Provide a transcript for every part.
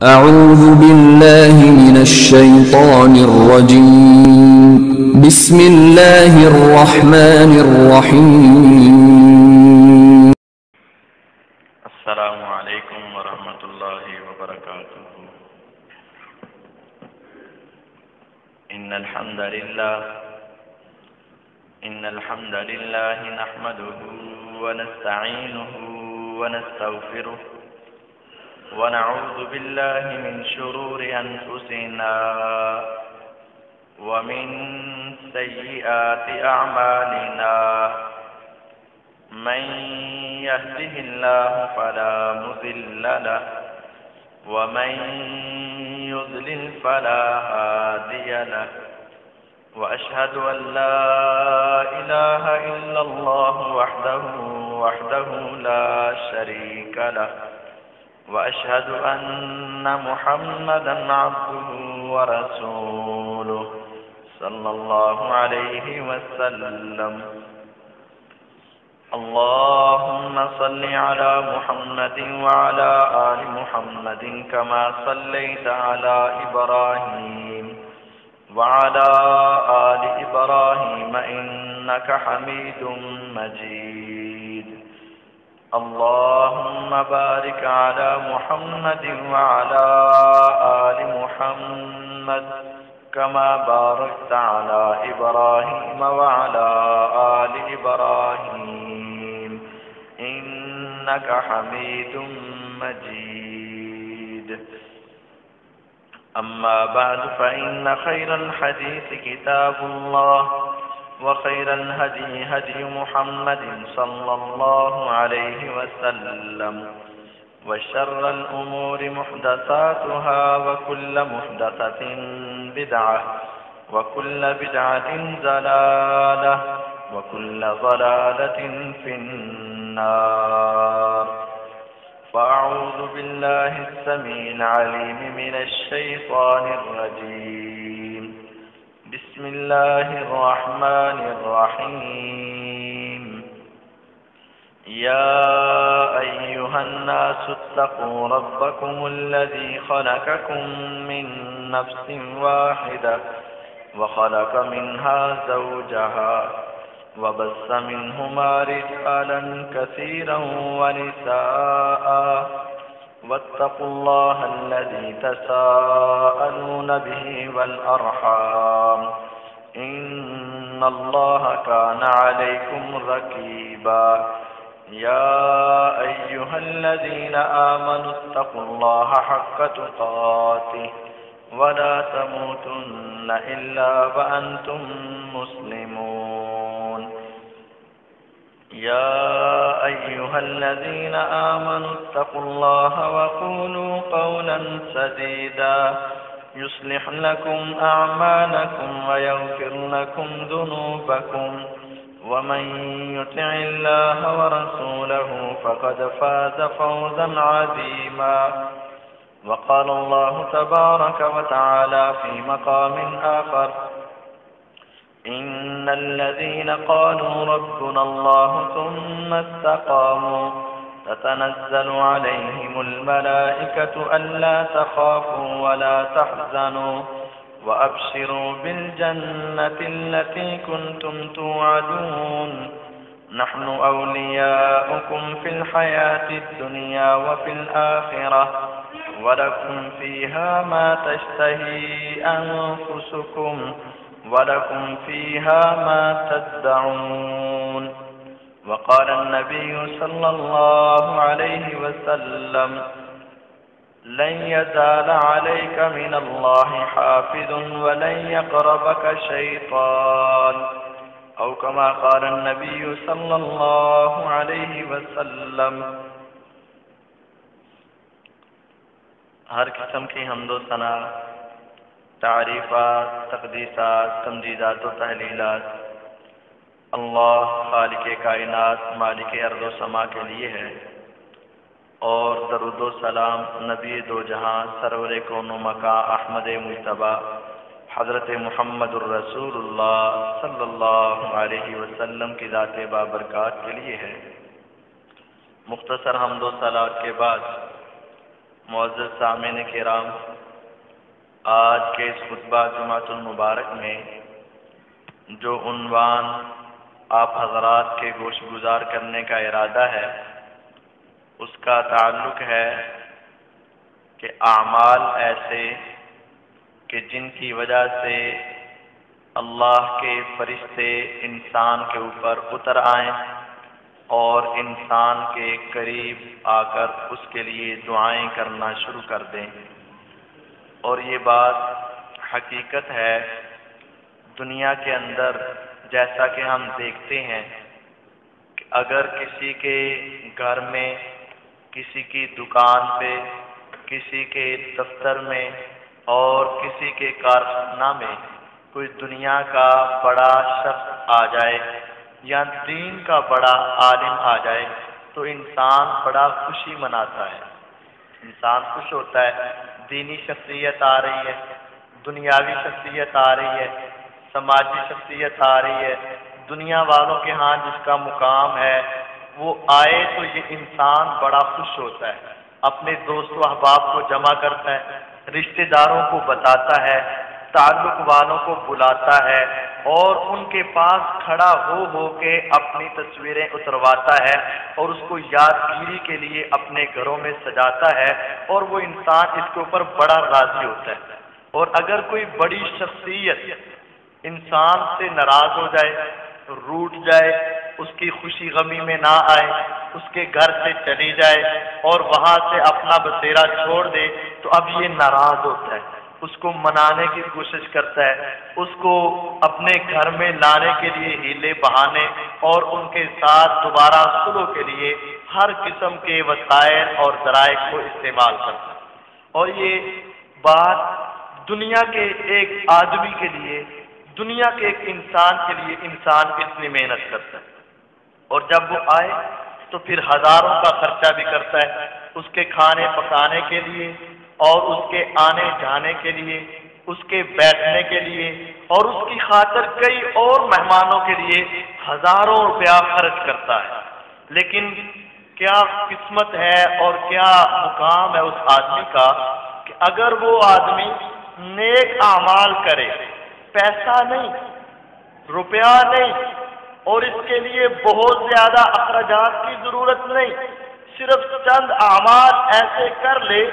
أعوذ بالله من الشيطان الرجيم بسم الله الرحمن الرحيم السلام عليكم ورحمة الله وبركاته. إن الحمد لله نحمده ونستعينه ونستغفره ونعوذ بالله من شرور أنفسنا ومن سيئات أعمالنا. من يهده الله فلا مضل له ومن يضلل فلا هادي له. وأشهد أن لا إله إلا الله وحده لا شريك له. وأشهد أن محمدا عبده ورسوله صلى الله عليه وسلم. اللهم صل على محمد وعلى آل محمد كما صليت على إبراهيم وعلى آل إبراهيم إنك حميد مجيد. اللهم بارك على محمد وعلى آل محمد كما باركت على إبراهيم وعلى آل إبراهيم إنك حميد مجيد. أما بعد فإن خير الحديث كتاب الله وخير الهدي هدي محمد صلى الله عليه وسلم وشر الأمور محدثاتها وكل محدثة بدعة وكل بدعة ضلالة وكل ضلالة في النار. فأعوذ بالله السميع العليم من الشيطان الرجيم. بسم الله الرحمن الرحيم. يا أيها الناس اتقوا ربكم الذي خلقكم من نفس واحدة وخلق منها زوجها وبث منهما رجالا كثيرا ونساء واتقوا الله الذي تساءلون به والأرحام إن الله كان عليكم رقيبا. يا أيها الذين آمنوا اتقوا الله حق تقاته ولا تموتن إلا وأنتم مسلمون. يا أيها الذين آمنوا اتقوا الله وقولوا قولا سديدا يصلح لكم أعمالكم ويغفر لكم ذنوبكم ومن يطع الله ورسوله فقد فاز فوزا عظيما. وقال الله تبارك وتعالى في مقام آخر: إن الذين قالوا ربنا الله ثم استقاموا تتنزل عليهم الملائكة ألا تخافوا ولا تحزنوا وأبشروا بالجنة التي كنتم توعدون. نحن أولياؤكم في الحياة الدنيا وفي الآخرة ولكم فيها ما تشتهي أنفسكم ولكم فيها ما تدعون. وقال النبي صلى الله عليه وسلم: لن يزال عليك من الله حافظ ولن يقربك شيطان، أو كما قال النبي صلى الله عليه وسلم. ہر قسم کی حمد و ثنا، تعریفات، تقدیسات، تمجیدات و تحلیلات اللہ خالق کائنات مالک ارض و سما کے لیے ہے، اور درود و سلام نبی دو جہاں سرور کون و مکان احمد مجتبی حضرت محمد الرسول اللہ صلی اللہ علیہ وسلم کی ذات بابرکات کے لیے ہے۔ مختصر حمد و صلات کے بعد معزز سامعین کرام، آج کے اس خطبہ جمعۃ المبارک میں جو عنوان آپ حضرات کے گوش گزار کرنے کا ارادہ ہے، اس کا تعلق ہے کہ اعمال ایسے کہ جن کی وجہ سے اللہ کے فرشتے انسان کے اوپر اتر آئیں اور انسان کے قریب آ کر اس کے لیے دعائیں کرنا شروع کر دیں۔ اور یہ بات حقیقت ہے، دنیا کے اندر جیسا کہ ہم دیکھتے ہیں کہ اگر کسی کے گھر میں، کسی کی دکان پہ، کسی کے دفتر میں اور کسی کے کارخانہ میں کوئی دنیا کا بڑا شخص آ جائے یا دین کا بڑا عالم آ جائے تو انسان بڑا خوشی مناتا ہے، انسان خوش ہوتا ہے۔ دینی شخصیت آ رہی ہے، دنیاوی شخصیت آ رہی ہے، سماجی شخصیت آ رہی ہے، دنیا والوں کے ہاں جس کا مقام ہے وہ آئے تو یہ انسان بڑا خوش ہوتا ہے، اپنے دوست و احباب کو جمع کرتا ہے، رشتہ داروں کو بتاتا ہے، تعلق والوں کو بلاتا ہے اور ان کے پاس کھڑا ہو کے اپنی تصویریں اترواتا ہے اور اس کو یادگیری کے لیے اپنے گھروں میں سجاتا ہے، اور وہ انسان اس کے اوپر بڑا راضی ہوتا ہے۔ اور اگر کوئی بڑی شخصیت انسان سے ناراض ہو جائے، روٹھ جائے، اس کی خوشی غمی میں نہ آئے، اس کے گھر سے چلی جائے اور وہاں سے اپنا بسیرا چھوڑ دے تو اب یہ ناراض ہوتا ہے، اس کو منانے کی کوشش کرتا ہے، اس کو اپنے گھر میں لانے کے لیے ہیلے بہانے اور ان کے ساتھ دوبارہ صلح کے لیے ہر قسم کے وسائل اور ذرائع کو استعمال کرتا ہے۔ اور یہ بات دنیا کے ایک آدمی کے لیے، دنیا کے ایک انسان کے لیے انسان اتنی محنت کرتا ہے، اور جب وہ آئے تو پھر ہزاروں کا خرچہ بھی کرتا ہے اس کے کھانے پکانے کے لیے اور اس کے آنے جانے کے لیے، اس کے بیٹھنے کے لیے، اور اس کی خاطر کئی اور مہمانوں کے لیے ہزاروں روپیہ خرچ کرتا ہے۔ لیکن کیا قسمت ہے اور کیا مقام ہے اس آدمی کا کہ اگر وہ آدمی نیک اعمال کرے، پیسہ نہیں، روپیہ نہیں، اور اس کے لیے بہت زیادہ اخراجات کی ضرورت نہیں، صرف چند اعمال ایسے کر لے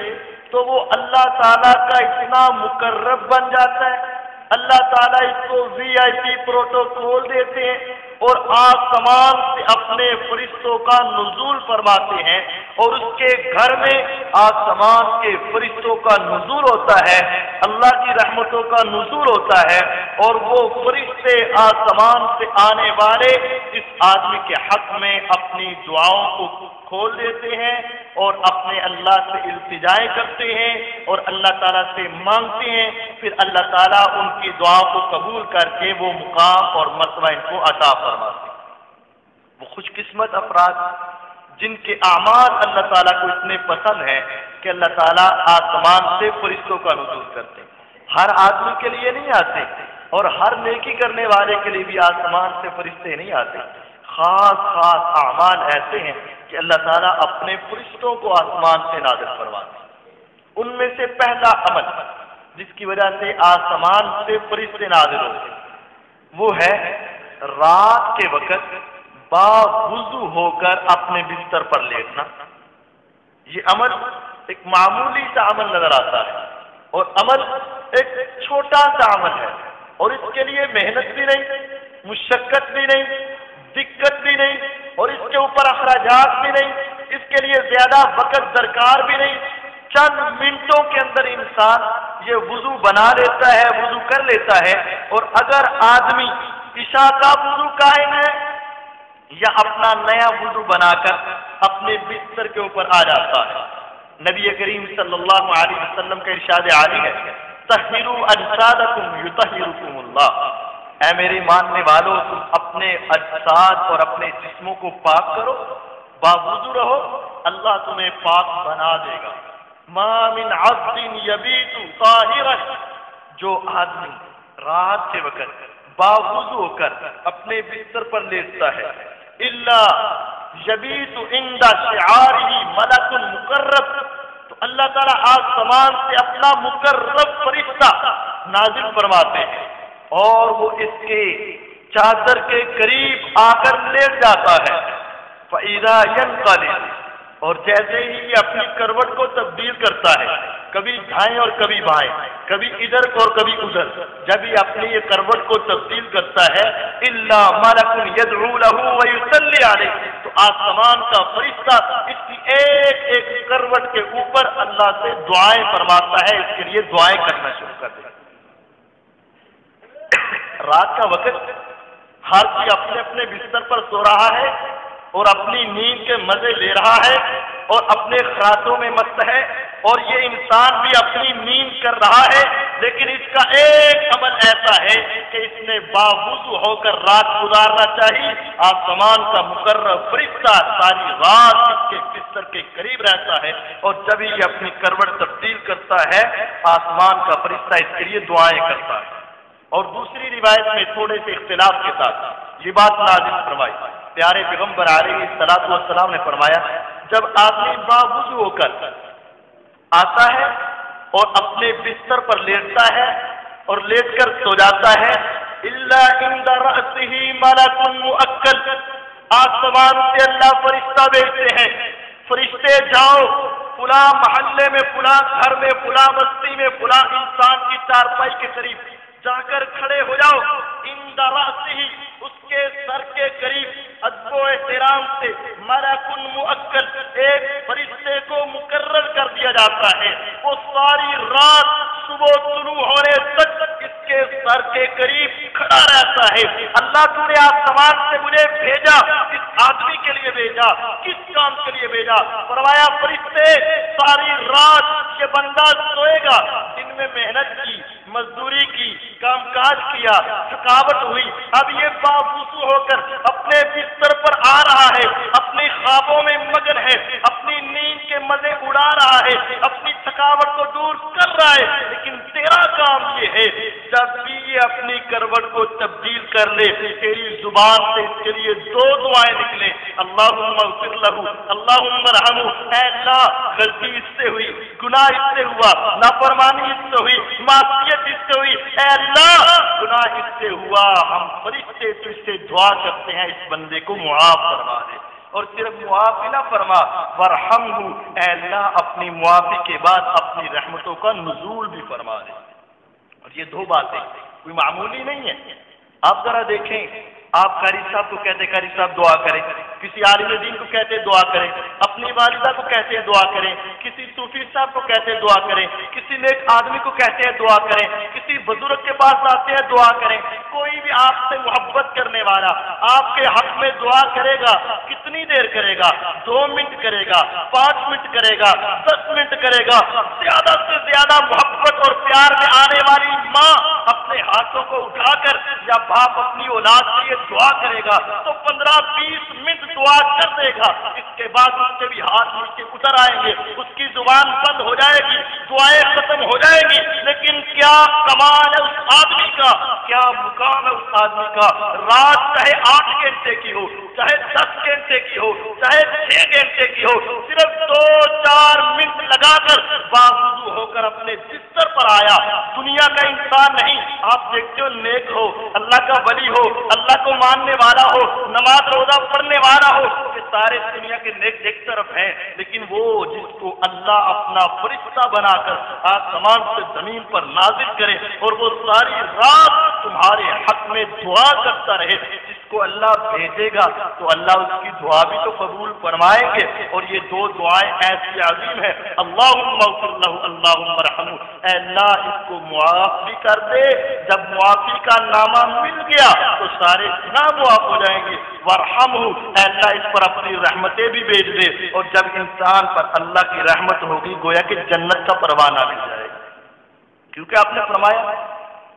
تو وہ اللہ تعالیٰ کا اتنا مقرب بن جاتا ہے، اللہ تعالیٰ اس کو VIP پروٹوکول دیتے ہیں اور آسمان سے اپنے فرشتوں کا نزول فرماتے ہیں، اور اس کے گھر میں آسمان کے فرشتوں کا نزول ہوتا ہے، اللہ کی رحمتوں کا نزول ہوتا ہے، اور وہ فرشتے آسمان سے آنے والے اس آدمی کے حق میں اپنی دعاؤں کو کھول دیتے ہیں اور اپنے اللہ سے التجائیں کرتے ہیں اور اللہ تعالیٰ سے مانگتے ہیں، پھر اللہ تعالیٰ ان کی دعاؤں کو قبول کر کے وہ مقام اور مرتبہ ان کو عطا فرماتے ہیں۔ وہ خوش قسمت افراد جن کے اعمال اللہ تعالیٰ کو اتنے پسند ہیں کہ اللہ تعالیٰ آسمان سے فرشتوں کا نزول کرتے ہیں۔ ہر آدمی کے لیے نہیں آتے اور ہر نیکی کرنے والے کے لیے بھی آسمان سے فرشتے نہیں آتے، خاص خاص اعمال ایسے ہیں کہ اللہ تعالیٰ اپنے فرشتوں کو آسمان سے نازل فرماتے ہیں۔ ان میں سے پہلا عمل جس کی وجہ سے آسمان سے فرشتے نازل ہوتے ہیں وہ ہے رات کے وقت باوضو ہو کر اپنے بستر پر لیٹنا۔ یہ عمل ایک معمولی سا عمل نظر آتا ہے اور عمل ایک چھوٹا سا عمل ہے، اور اس کے لیے محنت بھی نہیں، مشقت بھی نہیں، دقت بھی نہیں، اور اس کے اوپر اخراجات بھی نہیں، اس کے لیے زیادہ وقت درکار بھی نہیں، چند منٹوں کے اندر انسان یہ وضو بنا لیتا ہے، وضو کر لیتا ہے، اور اگر آدمی عشاء کا وضو قائم ہے یا اپنا نیا وضو بنا کر اپنے بستر کے اوپر آ جاتا ہے۔ نبی کریم صلی اللہ علیہ وسلم کا ارشاد عالی ہے، طہروا اجسادکم یطہرکم اللہ، اے میرے ماننے والو تم اپنے اجساد اور اپنے جسموں کو پاک کرو، باوضو رہو، اللہ تمہیں پاک بنا دے گا۔ ما من عبد یبیت طاہرا، جو آدمی رات کے وقت باوضو ہو کر اپنے بستر پر لیٹتا ہے، الا یبیت عند شعارہ ملک مقرب، تو اللہ تعالیٰ آسمان سے اپنا مقرب فرشتہ نازل فرماتے ہیں اور وہ اس کے چادر کے قریب آ کر لیٹ جاتا ہے۔ فَإِذَا يَنْقَلِبُ، اور جیسے ہی یہ اپنی کروٹ کو تبدیل کرتا ہے، کبھی دائیں اور کبھی بائیں، کبھی ادھر اور کبھی ادھر، جب یہ اپنی یہ کروٹ کو تبدیل کرتا ہے إِلَّا مَلَكٌ يَدْعُو لَهُ وَيُصَلِّي عَلَيْهِ، تو آسمان کا فرشتہ اس کی ایک ایک کروٹ کے اوپر اللہ سے دعائیں فرماتا ہے، اس کے لیے دعائیں کرنا شروع کر دیتا ہے۔ رات کا وقت ہر کوئی اپنے اپنے بستر پر سو رہا ہے اور اپنی نیند کے مزے لے رہا ہے اور اپنے خراتوں میں مست ہے، اور یہ انسان بھی اپنی نیند کر رہا ہے، لیکن اس کا ایک عمل ایسا ہے کہ اس نے باوضو ہو کر رات گزارنا چاہیے۔ آسمان کا مقرب فرشتہ ساری رات اس کے بستر کے قریب رہتا ہے، اور جب یہ اپنی کروٹ تبدیل کرتا ہے آسمان کا فرشتہ اس کے لیے دعائیں کرتا ہے۔ اور دوسری روایت میں تھوڑے سے اختلاف کے ساتھ یہ بات نازل فرمائی، پیارے پیغمبر علیہ الصلوۃ والسلام نے فرمایا، جب آدمی باوضو ہو کر آتا ہے اور اپنے بستر پر لیٹتا ہے اور لیٹ کر سو جاتا ہے، الا عند رأسه ملک مؤکل، آسمان سے اللہ فرشتہ بھیجتے ہیں، فرشتے جاؤ فلاں محلے میں، فلاں گھر میں، فلاں بستی میں، فلاں انسان کی چارپائی کے قریب جا کر کھڑے ہو جاؤ، عند رأسه، اس کے سر کے قریب ادب و احترام سے ملک مؤکل، ایک فرشتے کو مقرر کر دیا جاتا ہے، وہ ساری رات صبح طلوع ہونے تک اس کے سر کے قریب کھڑا رہتا ہے۔ اللہ تو نے آسمان سے مجھے بھیجا، اس آدمی کے لیے بھیجا، کس کام کے لیے بھیجا؟ فرمایا فرشتے ساری رات یہ بندہ سوئے گا، دن میں محنت کی، مزدوری کی، کام کاج کیا، تھکاوٹ ہوئی، اب یہ باوضو ہو کر اپنے بستر پر آ رہا ہے، اپنے خوابوں میں مگن ہے، اپنی نیند کے مزے اڑا رہا ہے، اپنی تھکاوٹ کو دور کر رہا ہے، لیکن تیرا کام یہ ہے جب بھی یہ اپنی کروٹ کو تبدیل کر لے تیری زبان سے اس کے لیے دو دعائیں نکلیں، اللہم اغفر لہ، اللہم ارحمہ، اے اللہ غلطی اس سے ہوئی، گناہ اس سے ہوا، نافرمانی اس سے ہوئی، معصیت اس سے ہوئی، اے اللہ گناہ اس سے ہوا، ہم فرشتے تو اس سے دعا کرتے ہیں اس بندے کو معاف فرما دے، اور صرف معاف ہی نہ فرما ورحمہ، اے اللہ اپنی معافی کے بعد اپنی رحمتوں کا نزول بھی فرما دے۔ اور یہ دو باتیں کوئی معمولی نہیں ہے۔ آپ ذرا دیکھیں، آپ قاری صاحب کو کہتے قاری صاحب دعا کریں، کسی عالم دین کو کہتے دعا کریں، اپنی والدہ کو کہتے دعا کریں، کسی صوفی صاحب کو کہتے دعا کریں، کسی نیک آدمی کو کہتے ہیں دعا کریں، کسی بزرگ کے پاس آتے ہیں دعا کریں، کوئی بھی آپ سے محبت کرنے والا آپ کے حق میں دعا کرے گا، کتنی دیر کرے گا؟ 2 منٹ کرے گا، 5 منٹ کرے گا، 10 منٹ کرے گا؟ زیادہ سے زیادہ محبت اور پیار میں آنے والی ماں اپنے ہاتھوں کو اٹھا کر یا باپ اپنی اولاد کے لیے دعا کرے گا تو 15-20 منٹ دعا کر دے گا، اس کے بعد اس کے بھی ہاتھ نیچے اتر آئیں گے، اس کی زبان بند ہو جائے گی، دعائیں ختم ہو جائیں گی، لیکن کیا کمال ہے اس آدمی کا، کیا مقام ہے اس آدمی کا، رات چاہے 8 گھنٹے کی ہو، چاہے 10 گھنٹے کی ہو، چاہے 6 گھنٹے کی ہو، صرف 2-4 منٹ لگا کر باوضو ہو کر اپنے بستر پر آیا، دنیا کا انسان نہیں، آپ دیکھتے ہو نیک ہو، اللہ کا ولی ہو، اللہ کو ماننے والا ہو، نماز روزہ پڑھنے والا ہو، یہ سارے دنیا کے نیک ایک طرف ہیں، لیکن وہ جس کو اللہ اپنا فرشتہ بنا کر آسمان سے زمین پر نازل کرے اور وہ ساری رات تمہارے حق میں دعا کرتا رہے، جس کو اللہ بھیجے گا تو اللہ اس کی دعا بھی تو قبول فرمائیں گے۔ اور یہ دو دعائیں ایسی عظیم ہیں، اللہم اغفر لہ، اللہم ارحمہ، اے اللہ اس کو معاف بھی کر دے، جب معافی کا نامہ مل گیا تو سارے گناہ معاف ہو جائیں گے، وارحمہ، اے اللہ اس پر اپنی رحمتیں بھی بھیج دے، اور جب انسان پر اللہ کی رحمت ہوگی گویا کہ جنت کا پروانہ مل جائے گا، کیونکہ آپ نے فرمایا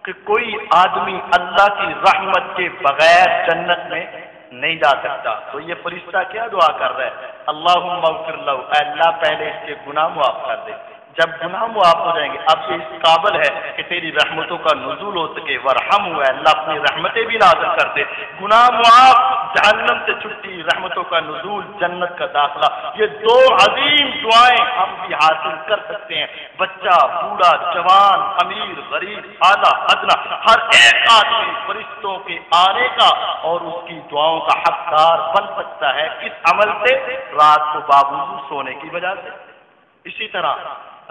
کہ کوئی آدمی اللہ کی رحمت کے بغیر جنت میں نہیں جا سکتا، تو یہ فرشتہ کیا دعا کر رہا ہے؟ اللہم اغفر لہ، اے اللہ پہلے اس کے گناہ معاف کر دے، جب گناہ معاف ہو جائیں گے اب یہ اس قابل ہے کہ تیری رحمتوں کا نزول ہو سکے، ورحمہ، اے اللہ اپنی رحمتیں بھی نازل کر دے، گناہ معاف، جہنم سے چھٹی، رحمتوں کا نزول، جنت کا داخلہ، یہ دو عظیم دعائیں ہم بھی حاصل کر سکتے ہیں۔ بچہ، بوڑھا، جوان، امیر، غریب، اعلیٰ ادنا، ہر ایک آدمی فرشتوں کے آنے کا اور اس کی دعاؤں کا حقدار بن سکتا ہے۔ کس عمل سے؟ رات کو بابوزو سونے کی وجہ سے۔ اسی طرح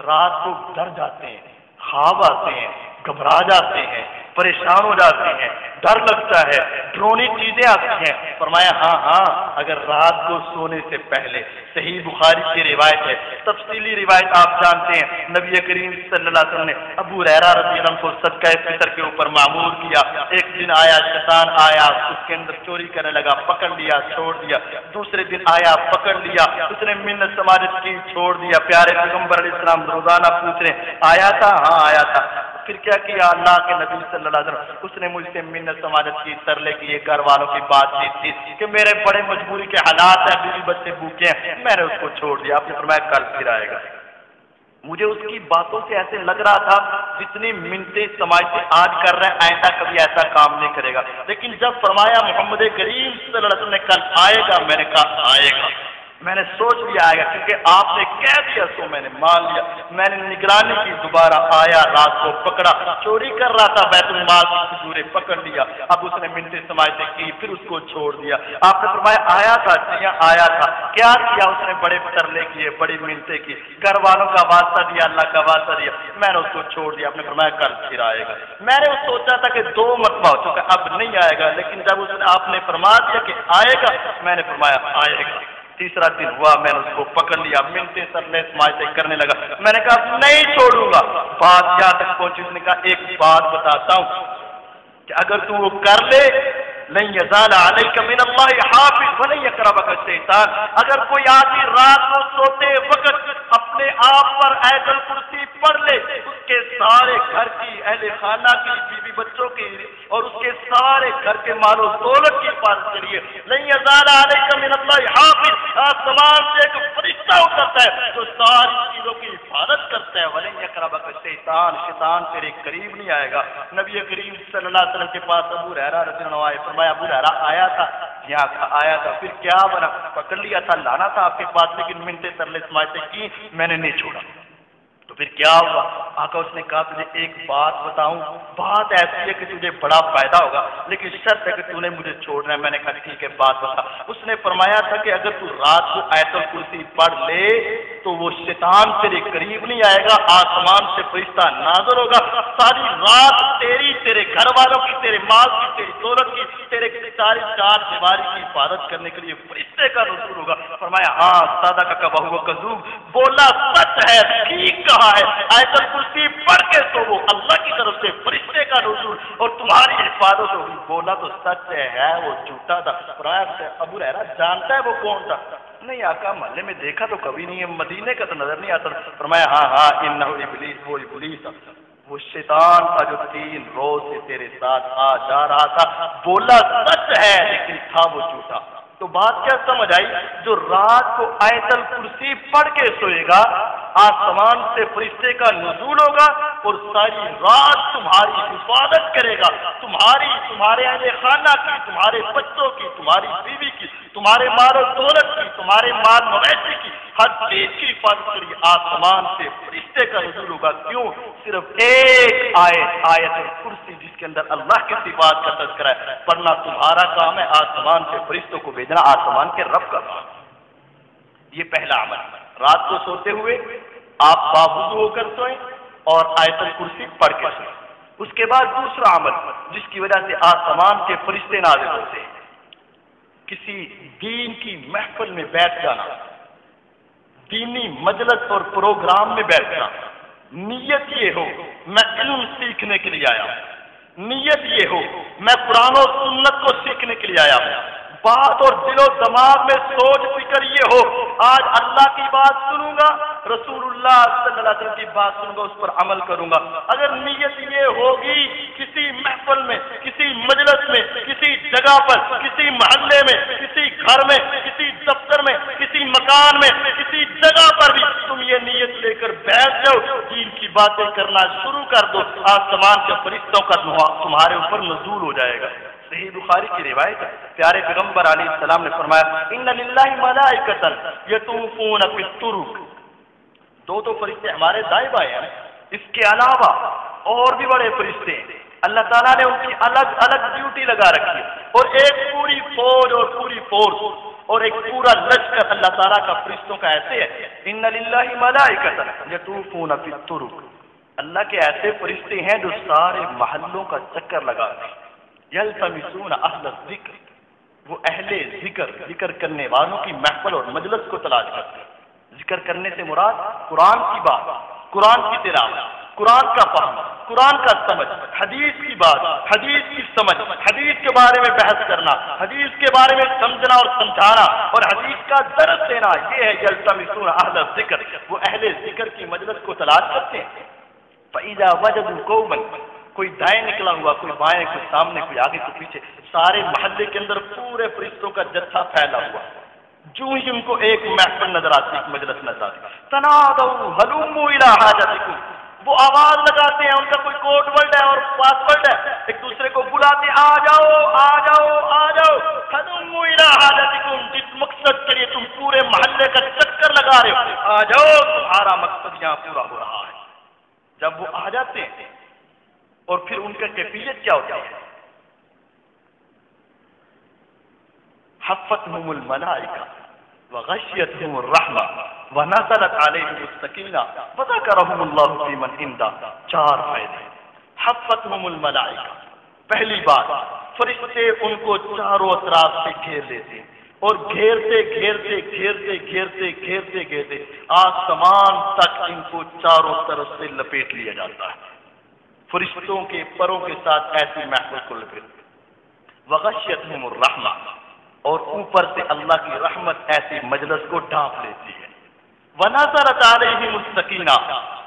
رات کو ڈر جاتے ہیں، خواب آتے ہیں، گھبرا جاتے ہیں، پریشان ہو جاتے ہیں، ڈر لگتا ہے، ڈرونی چیزیں آتی ہیں۔ فرمایا ہاں اگر رات کو سونے سے پہلے، صحیح بخاری کی روایت ہے، تفصیلی روایت آپ جانتے ہیں، نبی کریم صلی اللہ علیہ وسلم نے ابو ہریرہ رضی اللہ عنہ کو صدقہ فطر کے اوپر معمور کیا۔ ایک دن آیا، شیطان آیا، اس کے اندر چوری کرنے لگا، پکڑ لیا، چھوڑ دیا۔ دوسرے دن آیا، پکڑ لیا، اس نے منت سماجت کی، چھوڑ دیا۔ پیارے پیغمبر علیہ السلام روزانہ پوچھ رہے آیا تھا؟ ہاں آیا تھا۔ پھر کیا کیا؟ اللہ کے نبی صلی اللہ علیہ وسلم، اس نے مجھ سے منت سماجت کی، ترلے کیے، گھر والوں کی بات چیت کی کہ میرے بڑے مجبوری کے حالات ہیں، بیوی بچے بھوکے ہیں، میں نے اس کو چھوڑ دیا۔ آپ نے فرمایا کل پھر آئے گا۔ مجھے اس کی باتوں سے ایسے لگ رہا تھا جتنی منتیں سماجتیں آج کر رہے ہیں آئندہ کبھی ایسا کام نہیں کرے گا، لیکن جب فرمایا محمد کریم صلی اللہ علیہ وسلم نے کل آئے گا، میں نے کہا آئے گا، میں نے سوچ لیا آئے گا، کیونکہ آپ نے کہہ دیا سو میں نے مان لیا۔ میں نے نگرانی کی، دوبارہ آیا، رات کو پکڑا، چوری کر رہا تھا، بیت المال کی کھجوریں پکڑ لیا۔ اب اس نے منتیں سماجتیں کی، پھر اس کو چھوڑ دیا۔ آپ نے فرمایا آیا تھا؟ جی آیا تھا۔ کیا کیا؟ اس نے بڑے ترلے کیے، بڑی منتیں کی، گھر والوں کا واسطہ دیا، اللہ کا واسطہ دیا، میں نے اس کو چھوڑ دیا۔ آپ نے فرمایا کل پھر آئے گا۔ میں نے سوچا تھا کہ 2 مرتبہ ہو چکا، اب نہیں آئے گا، لیکن جب آپ نے فرما دیا کہ آئے گا، میں نے فرمایا آئے گا۔ تیسرا دن ہوا، میں نے اس کو پکڑ لیا، منتیں سرنے سماجتیں کرنے لگا۔ میں نے کہا نہیں چھوڑوں گا۔ بات کیا تک پہنچی؟ اس نے کہا ایک بات بتاتا ہوں کہ اگر تو وہ کر لے، لن یزال علیک من اللہ حافظ ولن یقربک الشیطان، اگر کوئی آدمی رات کو سوتے وقت اپنے آپ پر آیت الکرسی پڑھ لے، اس کے سارے گھر کی، اہل خانہ کی، بیوی بچوں کی اور اس کے سارے گھر کے مال و دولت کی حفاظت کریے۔ لن یزال علیک من اللہ حافظ، آسمان سے ایک فرشتہ اترتا ہے جو ساری چیزوں کی حفاظت کرتا ہے۔ ولن یقربک الشیطان، شیطان تیرے قریب نہیں آئے گا۔ نبی کریم صلی اللہ علیہ وسلم کے پاس ابو ہریرہ رضی اللہ عنہ آئے، فرمایا ابو ہریرہ آیا تھا؟ یہاں آیا تھا۔ پھر کیا بنا؟ پکڑ لیا تھا، لانا تھا آپ کے پاس، لیکن منتیں ترلے سماجتیں کی، میں نے نہیں چھوڑا۔ تو پھر کیا ہوا؟ آقا اس نے کہا تجھے ایک بات بتاؤں، بات ایسی ہے کہ تجھے بڑا فائدہ ہوگا، لیکن شرط ہے کہ تو نے مجھے چھوڑنا ہے۔ میں نے کہا ٹھیک ہے، بات بتا۔ اس نے فرمایا تھا کہ اگر تو رات کو آیت الکرسی پڑھ لے تو وہ شیطان تیرے قریب نہیں آئے گا، آسمان سے فرشتہ نازل ہوگا، ساری رات تیری، تیرے گھر والوں کی، تیرے مال کی، تیری دولت کی، تیرے ساری چار دیواری کی حفاظت کرنے کے لیے فرشتے کا نزول ہوگا۔ فرمایا ہاں صادق کا بہو کذوب، بولا سچ ہے، ٹھیک کہا ہے، آیت الکرسی پڑھ کے تو وہ اللہ کی طرف سے فرشتے کا نزول اور تمہاری حفاظت ہوگی۔ بولا تو سچ ہے، وہ جھوٹا تھا۔ ابو ہریرہ جانتا ہے وہ کون تھا؟ نہیں آقا، محلے میں دیکھا تو کبھی نہیں ہے، مدینے کا تو نظر نہیں آتا۔ فرمایا ہاں انہ ابلیس، وہ ابلیس، وہ شیطان تھا جو 3 روز سے تیرے ساتھ آ جا رہا تھا۔ بولا سچ ہے لیکن تھا وہ جھوٹا۔ تو بات کیا سمجھ آئی؟ جو رات کو آیت الکرسی پڑھ کے سوئے گا، آسمان سے فرشتے کا نزول ہوگا اور ساری رات تمہاری حفاظت کرے گا، تمہارے اہل خانہ کی، تمہارے بچوں کی، تمہاری بیوی کی، تمہارے مال و دولت کی، تمہارے مال مویشی کی، ہر چیز کی حفاظت کریے۔ آسمان سے فرشتے کا نزول ہوگا۔ کیوں؟ صرف ایک آیت الکرسی جس کے اندر اللہ کی صفات کا تذکرہ ہے، پڑھنا تمہارا کام ہے، آسمان سے فرشتوں کو بھیجنا آسمان کے رب کا کام۔ یہ پہلا عمل، رات کو سوتے ہوئے آپ باوضو ہو کر سوئیں اور آیت الکرسی پڑھ کے سوئیں۔ اس کے بعد دوسرا عمل جس کی وجہ سے آسمان کے فرشتے نازل ہوتے ہیں، کسی دین کی محفل میں بیٹھ جانا، دینی مجلس اور پروگرام میں بیٹھنا، نیت یہ ہو میں علم سیکھنے کے لیے آیا ہوں، نیت یہ ہو میں قرآن و سنت کو سیکھنے کے لیے آیا ہوں، بات اور دل و دماغ میں سوچ فکر یہ ہو آج اللہ کی بات سنوں گا، رسول اللہ صلی اللہ علیہ وسلم کی بات سنوں گا، اس پر عمل کروں گا۔ اگر نیت یہ ہوگی کسی محفل میں، کسی مجلس میں، کسی جگہ پر، کسی محلے میں، کسی گھر میں، کسی دفتر میں، کسی مکان میں، کسی جگہ پر بھی تم یہ نیت لے کر بیٹھ جاؤ، دین کی باتیں کرنا شروع کر دو، آسمان کے فرشتوں کا تمہارے اوپر نزول ہو جائے گا۔ صحیح بخاری کی روایت ہے، پیارے پیغمبر علیہ السلام نے فرمایا ان للہ ملائکۃ یطوفون فی الطرق، دو فرشتے ہمارے دائیں بائیں ہیں، اس کے علاوہ اور بھی بڑے فرشتے ہیں، اللہ تعالیٰ نے ان کی الگ الگ ڈیوٹی لگا رکھی ہے، اور ایک پوری فوج اور پوری فورس اور ایک پورا لشکر اللہ تعالیٰ کا فرشتوں کا ایسے ہے، ان للہ ملائکۃ یطوفون فی الطرق، اللہ کے ایسے فرشتے ہیں جو سارے محلوں کا چکر لگاتے ہیں، یلتمسون اہل الذکر، وہ اہل ذکر کرنے والوں کی محفل اور مجلس کو تلاش کرتے ہیں۔ ذکر کرنے سے مراد قرآن کی بات، قرآن کی تلاوت، قرآن کا فہم، قرآن کا سمجھ، حدیث کی بات، حدیث کی سمجھ، حدیث کے بارے میں بحث کرنا، حدیث کے بارے میں سمجھنا اور سمجھانا اور حدیث کا درس دینا، یہ ہے یلتمسون اہل الذکر، وہ اہل ذکر کی مجلس کو تلاش کرتے ہیں۔ فَإِذَا وَجَدُوا قَوْمًا، کوئی دائیں نکلا ہوا، کوئی بائیں، کوئی سامنے، کوئی آگے، کوئی پیچھے، سارے محلے کے اندر پورے فرشتوں کا جتھا پھیلا ہوا، جو ہی ان کو ایک محفل نظر آتی، ایک مجلس نظر آتی، تنادوا ہلموا الی حاجتکم، وہ آواز لگاتے ہیں، ان کا کوئی کوڈ ورڈ ہے اور پاس ورڈ ہے، ایک دوسرے کو بلاتے ہیں، آ جاؤ آ جاؤ آ جاؤ، ہلموا الی حاجتکم، جس مقصد کے لیے تم پورے محلے کا چکر لگا رہے ہو، آ جاؤ، تمہارا مقصد یہاں پورا ہو رہا ہے۔ جب وہ آ جاتے ہیں اور پھر ان کا کیفیت کیا ہوتا ہے؟ حفتهم الملائکہ وغشیتهم الرحمہ ونزلت علیہم السکینہ وذکرهم اللہ فی من عنده، چار فائدے۔ حفتهم الملائکہ، پہلی بات، فرشتے ان کو چاروں اطراف سے گھیر لیتے ہیں اور گھیرتے گھیرتے گھیرتے گھیرتے گھیرتے گھیرتے آسمان تک ان کو چاروں طرف سے لپیٹ لیا جاتا ہے، فرشتوں کے پروں کے ساتھ ایسی محفل کو لپیٹ۔ وغشیتهم الرحمہ، اور اوپر سے اللہ کی رحمت ایسی مجلس کو ڈھانپ لیتی ہے۔ ونزلت علیہم السکینہ،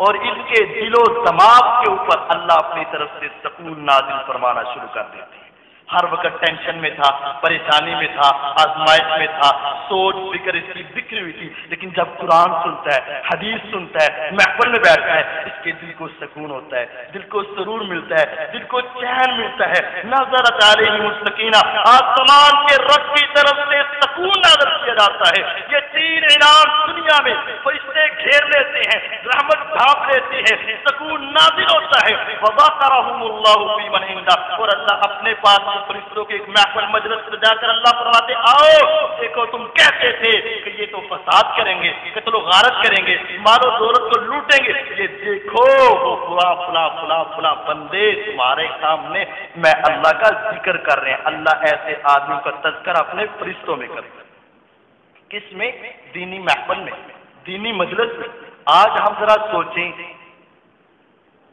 اور ان کے دل و دماغ کے اوپر اللہ اپنی طرف سے سکون نازل فرمانا شروع کر دیتی ہے۔ ہر وقت ٹینشن میں تھا، پریشانی میں تھا، آزمائش میں تھا، سوچ فکر اس کی بکھری ہوئی تھی، لیکن جب قرآن سنتا ہے، حدیث سنتا ہے، محفل میں بیٹھتا ہے، اس کے دل کو سکون ہوتا ہے، دل کو سرور ملتا ہے، دل کو چین ملتا ہے۔ نظرت علیہم السکینہ، آسمان کے رب کی طرف سے سکون نازل کیا جاتا ہے۔ یہ تین انعام دنیا میں فرشتے گھیر لیتے ہیں، رحمت ڈھانپ لیتے ہیں، سکون نازل ہوتا ہے۔ وذکرهم اللہ فی من عنده، اور اللہ اپنے پاس فرشتوں کے ایک محفل مجلس میں جا کر اللہ فرماتے، آؤ دیکھو تم کہتے تھے کہ یہ تو فساد کریں گے، قتل و غارت کریں گے، مال و دولت کو لوٹیں گے، یہ دیکھو وہ فلاں فلاں فلاں فلاں بندے تمہارے سامنے میں اللہ کا ذکر کر رہے ہیں۔ اللہ ایسے آدمیوں کا تذکرہ اپنے فرشتوں میں کرتا ہے۔ کس میں؟ دینی محفل میں، دینی مجلس میں۔ آج ہم ذرا سوچیں،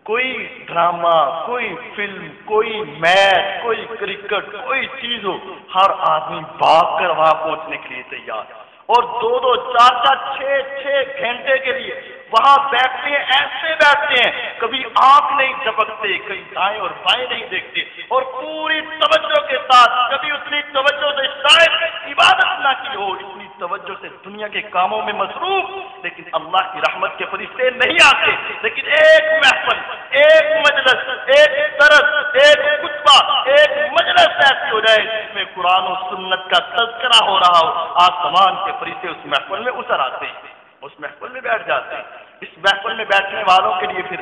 کوئی ڈرامہ، کوئی فلم، کوئی میچ، کوئی کرکٹ، کوئی چیز ہو، ہر آدمی بھاگ کر وہاں پہنچنے کے لیے تیار، اور دو دو چار چار چھ گھنٹے کے لیے وہاں بیٹھتے ہیں، ایسے بیٹھتے ہیں، کبھی آنکھ نہیں جھپکتے، کہیں دائیں اور بائیں نہیں دیکھتے، اور پوری توجہ کے ساتھ، کبھی اتنی توجہ سے شاید عبادت نہ کی ہو، اتنی توجہ سے دنیا کے کاموں میں مصروف، لیکن اللہ کی رحمت کے فرشتے نہیں آتے، لیکن ایک محفل، ایک مجلس، ایک درس، ایک خطبہ، ایک مجلس ایسی ہو جائے جس میں قرآن و سنت کا تذکرہ ہو رہا ہو، آسمان کے فرشتے اس محفل میں اتر آتے ہیں، اس محفل میں بیٹھ جاتے ہیں۔ اس محفل میں بیٹھنے والوں کے لیے پھر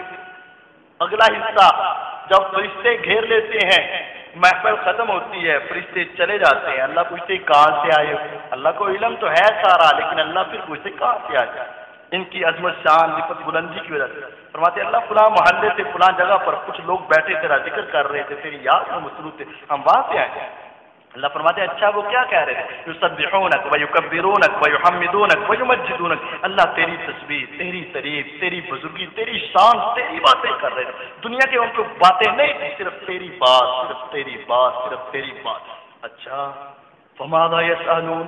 اگلا حصہ، جب فرشتے گھیر لیتے ہیں، محفل ختم ہوتی ہے، فرشتے چلے جاتے ہیں، اللہ پوچھتے کہاں سے آئے ہو؟ اللہ کو علم تو ہے سارا، لیکن اللہ پھر پوچھتے کہاں سے آئے؟ ان کی عظمت، شان، رفت، بلندی کی وجہ سے فرماتے اللہ فلاں محلے سے فلاں جگہ پر کچھ لوگ بیٹھے تیرا ذکر کر رہے تھے، تیری یاد میں مصروف تھے، ہم وہاں سے آئے۔ اللہ فرماتے ہیں اچھا وہ کیا کہہ رہے تھے؟ یسبحونک ویکبرونک ویحمدونک ویمجدونک، اللہ تیری تسبیح، تیری تعریف، تیری بزرگی، تیری شان، تیری باتیں کر رہے تھے، دنیا کے ان کو باتیں نہیں تھی، صرف تیری بات، صرف تیری بات، صرف تیری بات۔ اچھا فماذا یسألون،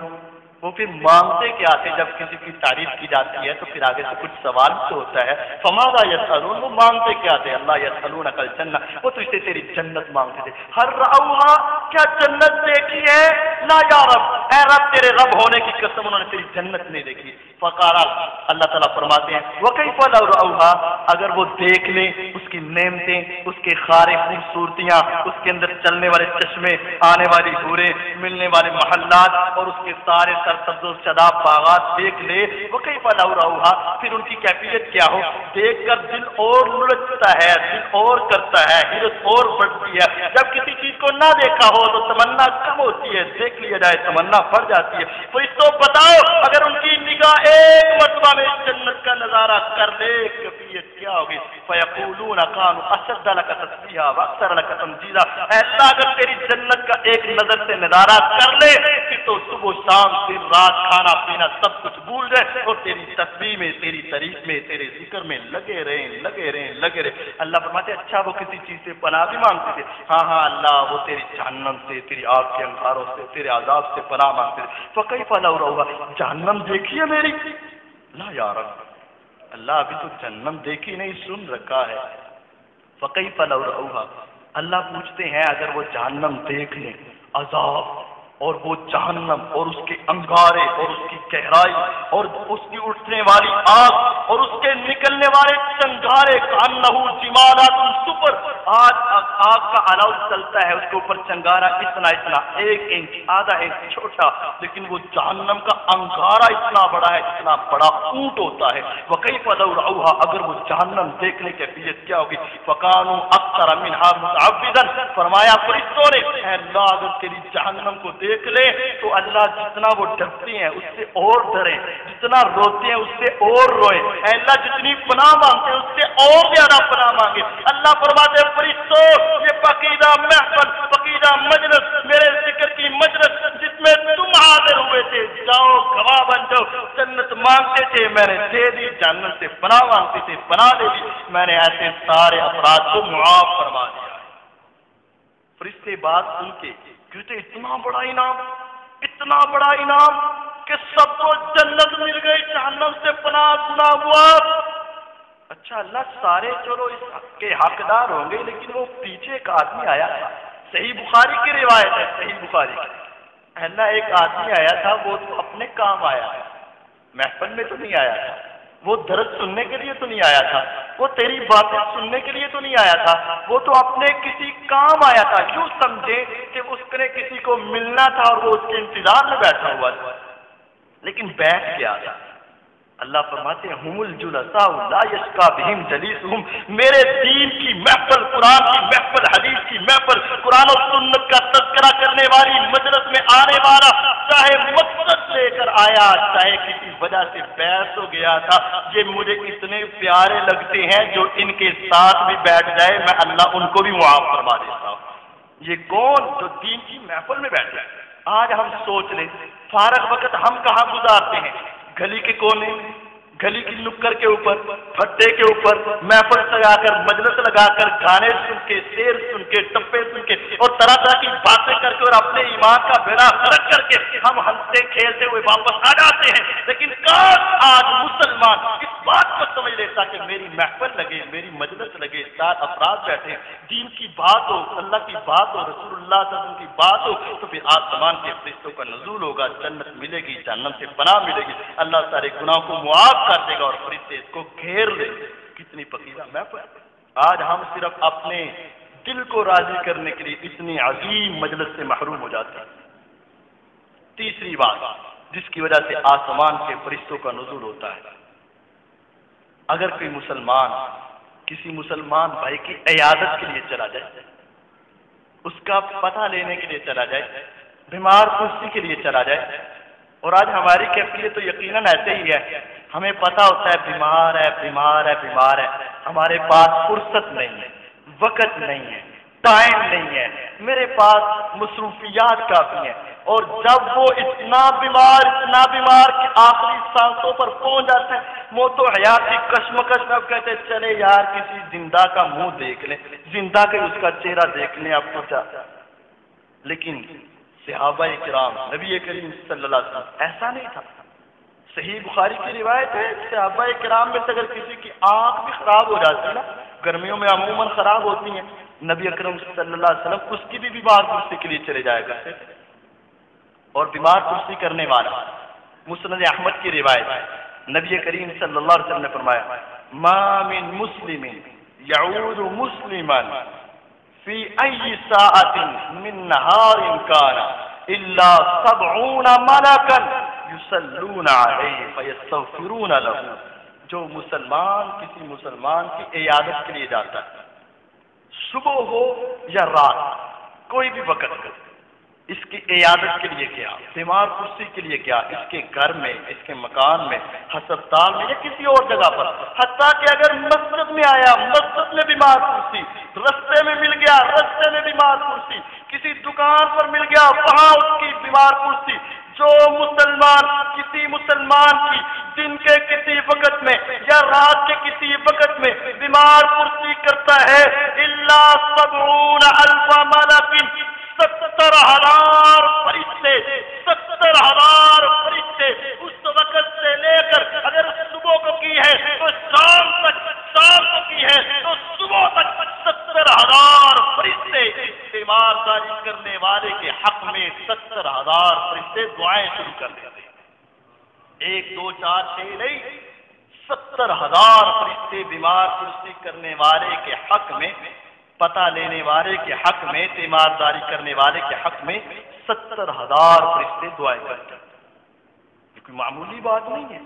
وہ پھر مانگتے کیا تھے؟ جب کسی کی تعریف کی جاتی ہے تو پھر آگے سے کچھ سوال تو ہوتا ہے. فماذا یسألون، وہ مانگتے کیا تھے؟ اللہ یسألونک الجنہ، وہ تو اسے تیری جنت مانگتے تھے. ہر رأوہا، کیا جنت دیکھی ہے؟ لا یا رب، اے رب تیرے رب ہونے کی قسم انہوں نے تیری جنت نہیں دیکھی. فقال، اللہ تعالیٰ فرماتے ہیں وکیف لو رأوہا، اگر وہ دیکھ لیں اس کی نعمتیں، اس کے خارق خوبصورتیاں، اس کے اندر چلنے والے چشمے، آنے والی حوریں، ملنے والے محلات اور اس کے سارے سرسبز و شاداب باغات دیکھ لے. وکیف لو رأوہا، پھر ان کی کیفیت کیا ہو؟ دیکھ کر دل اور لڑکتا ہے، دل اور کرتا ہے، حیرت اور بڑھتی ہے. جب کسی چیز کو نہ دیکھا ہو تو تمنا کم ہوتی ہے، دیکھ لیا جائے تمنا بڑھ جاتی ہے. تو اس کو بتاؤ، اگر ان کی نگاہ ایک مرتبہ میں جنت کا نظارہ کر لے کیفیت کیا ہوگی؟ فیقولون کانوا اشد لک تسبیحا واکثر لک تمجیدا. اے اللہ اگر تیری جنت کا ایک نظر سے نظارہ کر لے پھر تو صبح شام دن رات کھانا پینا سب کچھ بھول جائے اور تیری تسبیح میں، تیری تعریف میں، تیرے ذکر میں لگے رہیں. اللہ فرماتے اچھا وہ کسی چیز سے پناہ بھی مانگتے تھے؟ ہاں اللہ وہ تیری جہنم سے، تیری آگ کے انگاروں سے، تیرے عذاب سے پناہ مانگتے تھے. فکیف لو رأوہا، جہنم دیکھی ہے میری؟ لا یا رب، اللہ ابھی تو جہنم دیکھی نہیں، سن رکھا ہے. فکیف لو رأوہا، اللہ پوچھتے ہیں اگر وہ جہنم دیکھ لیں، عذاب اور وہ جہنم اور اس کے انگارے اور اس کی گہرائی اور اس کی اٹھنے والی آگ اور اس کے نکلنے والے چنگارے، کانہ جمالات صفر، آج آگ کا الاؤ چلتا ہے، اس کے اوپر چنگارا اتنا 1 انچ آدھا انچ چھوٹا، لیکن وہ جہنم کا انگارا اتنا بڑا ہے اتنا بڑا اونٹ ہوتا ہے. وکیف لو رأوہا، اگر وہ جہنم دیکھنے کی کیفیت کیا ہوگی؟ فکانوا اکثر منہا متعبدا، فرمایا فرشتوں نے اے اللہ اگر تیری جہنم کو دیکھ لے تو اللہ جتنا وہ ڈرتے ہیں اس سے اور ڈریں، جتنا روتے ہیں اس سے اور روئیں. اے اللہ جتنی پناہ مانگتے ہیں اس سے اور زیادہ پناہ مانگے. اللہ فرماتے ہیں فرشتوں یہ پاکیزہ محفل، پاکیزہ مجلس، میرے ذکر کی مجلس جس میں تم حاضر ہوئے تھے، جاؤ گواہ بن جاؤ. جنت مانگتے تھے میں نے دے دی، جہنم سے پناہ مانگتے تھے پناہ دے دی، میں نے ایسے سارے افراد کو معاف فرما دیا. فرشتے بات سن کے کہتے اتنا بڑا انعام کہ سب کو جنت مل گئی، جہنم سے پناہ سنا ہوا. اچھا اللہ سارے چلو اس کے حقدار ہوں گے، لیکن وہ پیچھے ایک آدمی آیا تھا، صحیح بخاری کی روایت ہے، صحیح بخاری کی. اللہ ایک آدمی آیا تھا، وہ تو اپنے کام آیا تھا، محفل میں تو نہیں آیا تھا، وہ درد سننے کے لیے تو نہیں آیا تھا، وہ تیری باتیں سننے کے لیے تو نہیں آیا تھا، وہ تو اپنے کسی کام آیا تھا. یوں سمجھے کہ اس نے کسی کو ملنا تھا اور وہ اس کے انتظار میں بیٹھا ہوا تھا، لیکن بیٹھ گیا تھا. اللہ فرماتے ہیں ہم الجلساء لا یشقی بہم جلیسہم، میرے دین کی محفل، قرآن کی محفل، حدیث کی محفل، قرآن و سنت کا تذکرہ کرنے والی مجلس میں آنے والا چاہے مقصد لے کر آیا، چاہے کسی وجہ سے بحث ہو گیا تھا، یہ مجھے اتنے پیارے لگتے ہیں جو ان کے ساتھ بھی بیٹھ جائے میں اللہ ان کو بھی معاف فرما دیتا ہوں. یہ کون؟ جو دین کی محفل میں بیٹھ جائے. آج ہم سوچ لیں فارغ وقت ہم کہاں گزارتے ہیں؟ گلی کے کونے، گلی کی نکر کے اوپر، پھٹے کے اوپر محفل لگا کر، مجلس لگا کر، گانے سن کے، شعر سن کے، ٹپے سن کے اور طرح طرح کی باتیں کر کے اور اپنے ایمان کا بیڑا غرق کر کے ہم ہنستے کھیلتے ہوئے واپس آ جاتے ہیں. لیکن کاش آج مسلمان اس بات کو سمجھ لیتا کہ میری محفل لگے، میری مجلس لگے، 4 افراد بیٹھے، دین کی بات ہو، اللہ کی بات ہو، رسول اللہ صلی اللہ علیہ وسلم کی بات ہو، تو پھر آسمان کے فرشتوں کا نزول ہوگا، جنت ملے گی، جہنم سے پناہ ملے گی، اللہ سارے گناہوں کو معاف کر دے گا اور فرشتے اس کو گھیر لیں گے. کتنی پاکیزہ محفل. آج ہم صرف اپنے دل کو راضی کرنے کے لیے اتنی عظیم مجلس سے محروم ہو جاتے ہیں. تیسری بات جس کی وجہ سے آسمان کے فرشتوں کا نزول ہوتا ہے، اگر کوئی مسلمان کسی مسلمان بھائی کی عیادت کے لیے چلا جائے، اس کا پتہ لینے کے لیے چلا جائے، بیمار پرسی کے لیے چلا جائے، اور آج ہماری کیفیت تو یقیناً ایسے ہی ہے، ہمیں پتہ ہوتا ہے بیمار ہے، ہمارے پاس فرصت نہیں ہے، وقت نہیں ہے، ٹائم نہیں ہے، میرے پاس مصروفیات کافی ہیں. اور جب وہ اتنا بیمار کہ آخری سانسوں پر پہنچ جاتا ہے، موت و حیات کی کشمکش میں اب کہتے ہیں چلے یار کسی زندہ کا منہ دیکھ لیں، زندہ کے اس کا چہرہ دیکھ لیں اب تو کیا. لیکن صحابہ کرام نبی کریم صلی اللہ علیہ وسلم ایسا نہیں تھا. صحیح بخاری کی روایت ہے صحابہ کرام میں سے اگر کسی کی آنکھ بھی خراب ہو جاتی ہے نا، گرمیوں میں عموماً خراب ہوتی ہیں، نبی اکرم صلی اللہ علیہ وسلم اس کی بھی بیمار پرسی کے لیے چلے جایا کرتے تھے. اور بیمار پرسی کرنے والا مسند احمد کی روایت ہے، نبی کریم صلی اللہ علیہ وسلم نے فرمایا ما من مسلم یعود مسلما فی ای ساعت من نہار کان الا 70 ملکا یصلون علیہ فیستغفرون له. جو مسلمان کسی مسلمان کی عیادت کے لیے جاتا ہے، صبح ہو یا رات، کوئی بھی وقت ہو، اس کی عیادت کے لیے کیا، بیمار پرسی کے لیے کیا، اس کے گھر میں، اس کے مکان میں، ہسپتال میں یا کسی اور جگہ پر، حتیٰ کہ اگر مسجد میں آیا، مسجد میں بیمار پرسی، رستے میں مل گیا، رستے میں بیمار پرسی، کسی دکان پر مل گیا، وہاں اس کی بیمار پرسی. جو مسلمان کسی مسلمان کی دن کے کسی وقت میں یا رات کے کسی وقت میں بیمار پرسی کرتا ہے، الا 70,000 ملک، 70,000 فرشتے، 70,000 فرشتے اس وقت سے لے کر اگر صبح کو کی ہے تو شام تک، شام کو کی ہے تو صبح تک 70,000 فرشتے بیمار داری کرنے والے کے حق میں 70,000 فرشتے دعائیں شروع کر دیتے. 1 2 4 6 نہیں، 70,000 فرشتے بیمار پرسی کرنے والے کے حق میں، پتہ لینے والے کے حق میں، تیمارداری کرنے والے کے حق میں 70,000 فرشتے دعائیں کرتے ہیں. یہ کوئی معمولی بات نہیں ہے.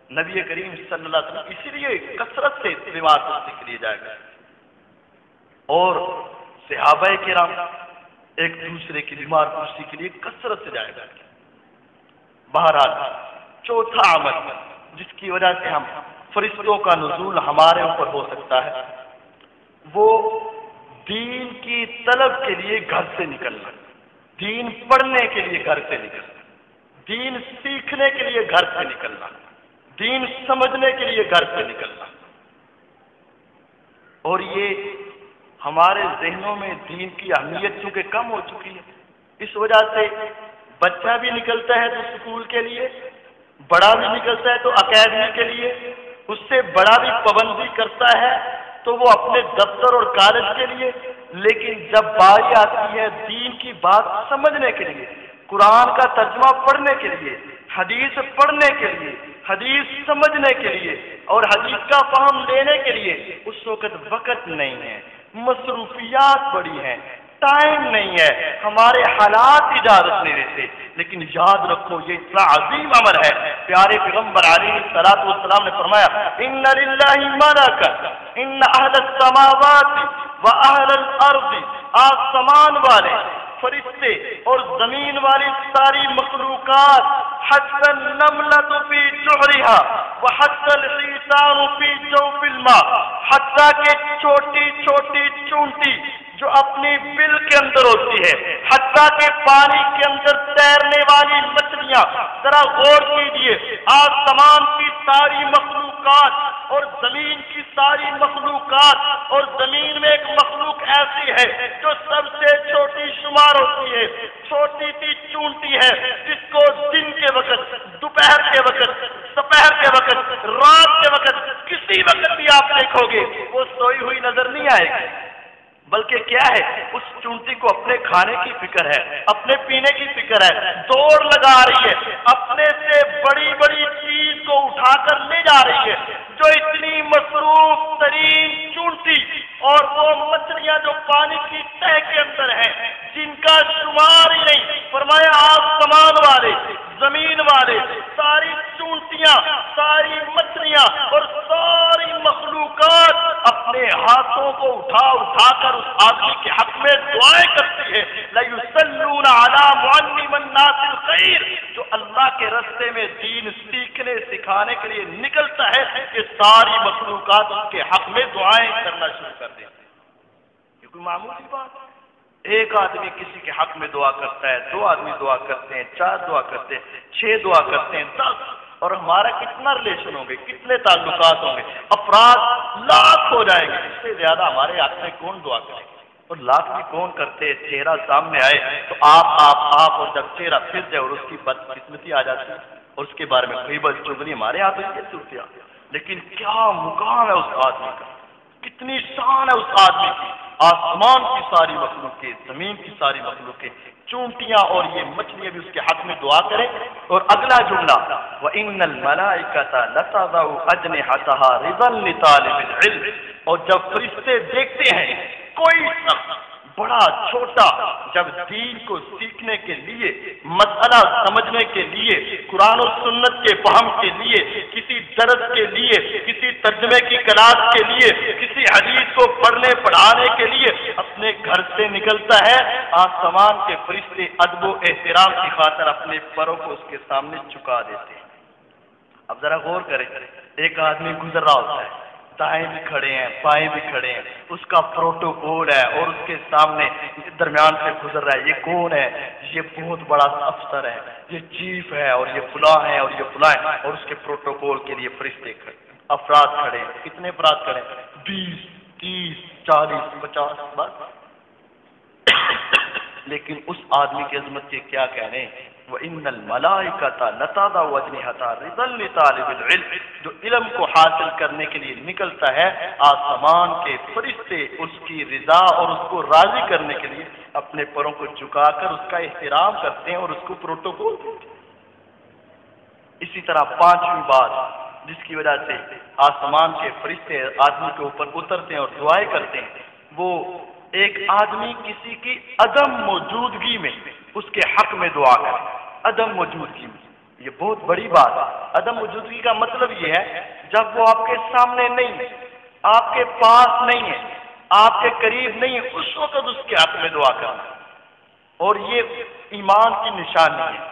نبی کریم صلی اللہ علیہ وسلم اسی لیے کثرت سے بیمار پرسی کے لیے جائے گا، اور صحابہ کرام ایک دوسرے کی بیمار پرسی کے لیے کثرت سے جائے گا. بہرحال چوتھا عمل جس کی وجہ سے ہم فرشتوں کا نزول ہمارے اوپر ہو سکتا ہے، وہ دین کی طلب کے لیے گھر سے نکلنا، دین پڑھنے کے لیے گھر سے نکلنا، دین سیکھنے کے لیے گھر سے نکلنا، دین سمجھنے کے لیے گھر سے نکلنا. اور یہ ہمارے ذہنوں میں دین کی اہمیت چونکہ کم ہو چکی ہے، اس وجہ سے بچہ بھی نکلتا ہے تو اسکول کے لیے، بڑا بھی نکلتا ہے تو اکیڈمی کے لیے، اس سے بڑا بھی پابندی کرتا ہے تو وہ اپنے دفتر اور کالج کے لیے. لیکن جب باری آتی ہے دین کی بات سمجھنے کے لیے، قرآن کا ترجمہ پڑھنے کے لیے، حدیث پڑھنے کے لیے، حدیث سمجھنے کے لیے اور حدیث کا فہم لینے کے لیے، اس وقت نہیں ہے، مصروفیات بڑی ہیں، ٹائم نہیں ہے، ہمارے حالات اجازت نہیں دیتے. لیکن یاد رکھو یہ اتنا عظیم عمل ہے. پیارے پیغمبر علیہ الصلوۃ والسلام نے فرمایا ان للہ ملکا ان اہل السماوات و اہل الارض، آسمان والے فرشتے اور زمین والی ساری مخلوقات، حتی النملۃ فی جحرھا وحتی الحیتان فی جوف الماء، حتیٰ کہ چھوٹی چھوٹی چونٹی جو اپنی بل کے اندر ہوتی ہے، حتیٰ کہ پانی کے اندر تیرنے والی مچھلیاں. ذرا غور کیجیے، آسمان کی ساری مخلوقات اور زمین کی ساری مخلوقات، اور زمین میں ایک مخلوق ایسی ہے جو سب سے چھوٹی شمار ہوتی ہے، چھوٹی سی چونٹی ہے جس کو دن کے وقت، دوپہر کے وقت، دوپہر کے وقت، رات کے وقت، کسی وقت بھی آپ دیکھو گے وہ سوئی ہوئی نظر نہیں آئے گی، بلکہ کیا ہے، اس چونٹی کو اپنے کھانے کی فکر ہے، اپنے پینے کی فکر ہے، دوڑ لگا رہی ہے، اپنے سے بڑی بڑی چیز کو اٹھا کر لے جا رہی ہے. جو اتنی مصروف ترین چونٹی اور وہ مچھلیاں جو پانی کی تہ کے اندر ہیں جن کا شمار ہی نہیں، فرمایا آسمان والے، زمین والے، ساری چونٹیاں، ساری مچھلیاں اور ساری مخلوقات اپنے ہاتھوں کو اٹھا اٹھا کر اس آدمی کے حق میں دعائیں کرتی ہے. لَيُصَلُّونَ عَلَى مُعَلِّمِ النَّاسِ الْخَيْرِ، جو اللہ کے راستے میں دین سیکھنے سکھانے کے لیے نکلتا ہے، یہ ساری مخلوقات اس کے حق میں دعائیں کرنا شروع کر دیتے ہیں. یہ کوئی معمولی بات ہے؟ ایک آدمی کسی کے حق میں دعا کرتا ہے، 2 آدمی دعا کرتے ہیں، 4 دعا کرتے ہیں، 6 دعا کرتے ہیں، 10، اور ہمارا کتنا ریلیشن ہوں گے، کتنے تعلقات ہوں گے، افراد لاکھ ہو جائیں گے، اس سے زیادہ ہمارے حق میں کون دعا کرے گا؟ اور لاکھ بھی کون کرتے، چہرہ سامنے آئے تو آپ اور جب چہرہ پھر جائے اور اس کی بدقسمتی آ جاتی ہے اور اس کے بارے میں غیبت چغلی ہمارے ہاتھ میں کیسے ہوتی ہے؟ لیکن کیا مقام ہے اس آدمی کا، کتنی شان ہے اس آدمی کی، آسمان کی ساری مخلوقیں، زمین کی ساری مخلوقیں، چونٹیاں اور یہ مچھلیاں بھی اس کے حق میں دعا کریں۔ اور اگلا جملہ وَإِنَّ الْمَلَائِكَةَ لَتَضَعُ أَجْنِحَتَهَا رِضًا لِطَالِبِ الْعِلْمِ، اور جب فرشتے دیکھتے ہیں کوئی شخص بڑا چھوٹا جب دین کو سیکھنے کے لیے، مسئلہ سمجھنے کے لیے، قرآن و سنت کے فہم کے لیے، کسی درس کے لیے، کسی ترجمے کی کلاس کے لیے، کسی حدیث کو پڑھنے پڑھانے کے لیے اپنے گھر سے نکلتا ہے، آسمان کے فرشتے ادب و احترام کی خاطر اپنے پروں کو اس کے سامنے جھکا دیتے ہیں۔ اب ذرا غور کریں، ایک آدمی گزر رہا ہوتا ہے، دائیں بھی کھڑے ہیں بائیں بھی کھڑے ہیں، اس کا پروٹوکول ہے اور اس کے سامنے درمیان سے گزر رہا ہے، یہ کون ہے؟ یہ بہت بڑا افسر ہے، یہ چیف ہے، اور یہ فلاں ہے اور یہ فلاں ہے، اور اس کے پروٹوکول کے لیے فرشتے کھڑے، افراد کھڑے ہیں۔ کتنے افراد کھڑے ہیں؟ 20 30 40 50 بس۔ لیکن اس آدمی کی عظمت کے کیا کہنے، وَإِنَّ الْمَلَائِكَةَ لَتَضَعُ أَجْنِحَتَهَا رِضًا لِطَالِبِ الْعِلْمِ، جو علم کو حاصل کرنے کے لیے نکلتا ہے، آسمان کے فرشتے اس کی رضا اور اس کو راضی کرنے کے لیے اپنے پروں کو جھکا کر اس کا احترام کرتے ہیں اور اس کو پروٹوکول دیتے ہیں۔ اسی طرح پانچویں بات جس کی وجہ سے آسمان کے فرشتے آدمی کے اوپر اترتے ہیں اور دعائیں کرتے ہیں، وہ ایک آدمی کسی کی عدم موجودگی میں اس کے حق میں دعا کرے، عدم موجودگی میں، یہ بہت بڑی بات ہے۔ عدم موجودگی کا مطلب یہ ہے جب وہ آپ کے سامنے نہیں ہے، آپ کے پاس نہیں ہے، آپ کے قریب نہیں ہے، اس وقت اس کے حق میں دعا کرنا، اور یہ ایمان کی نشانی ہے۔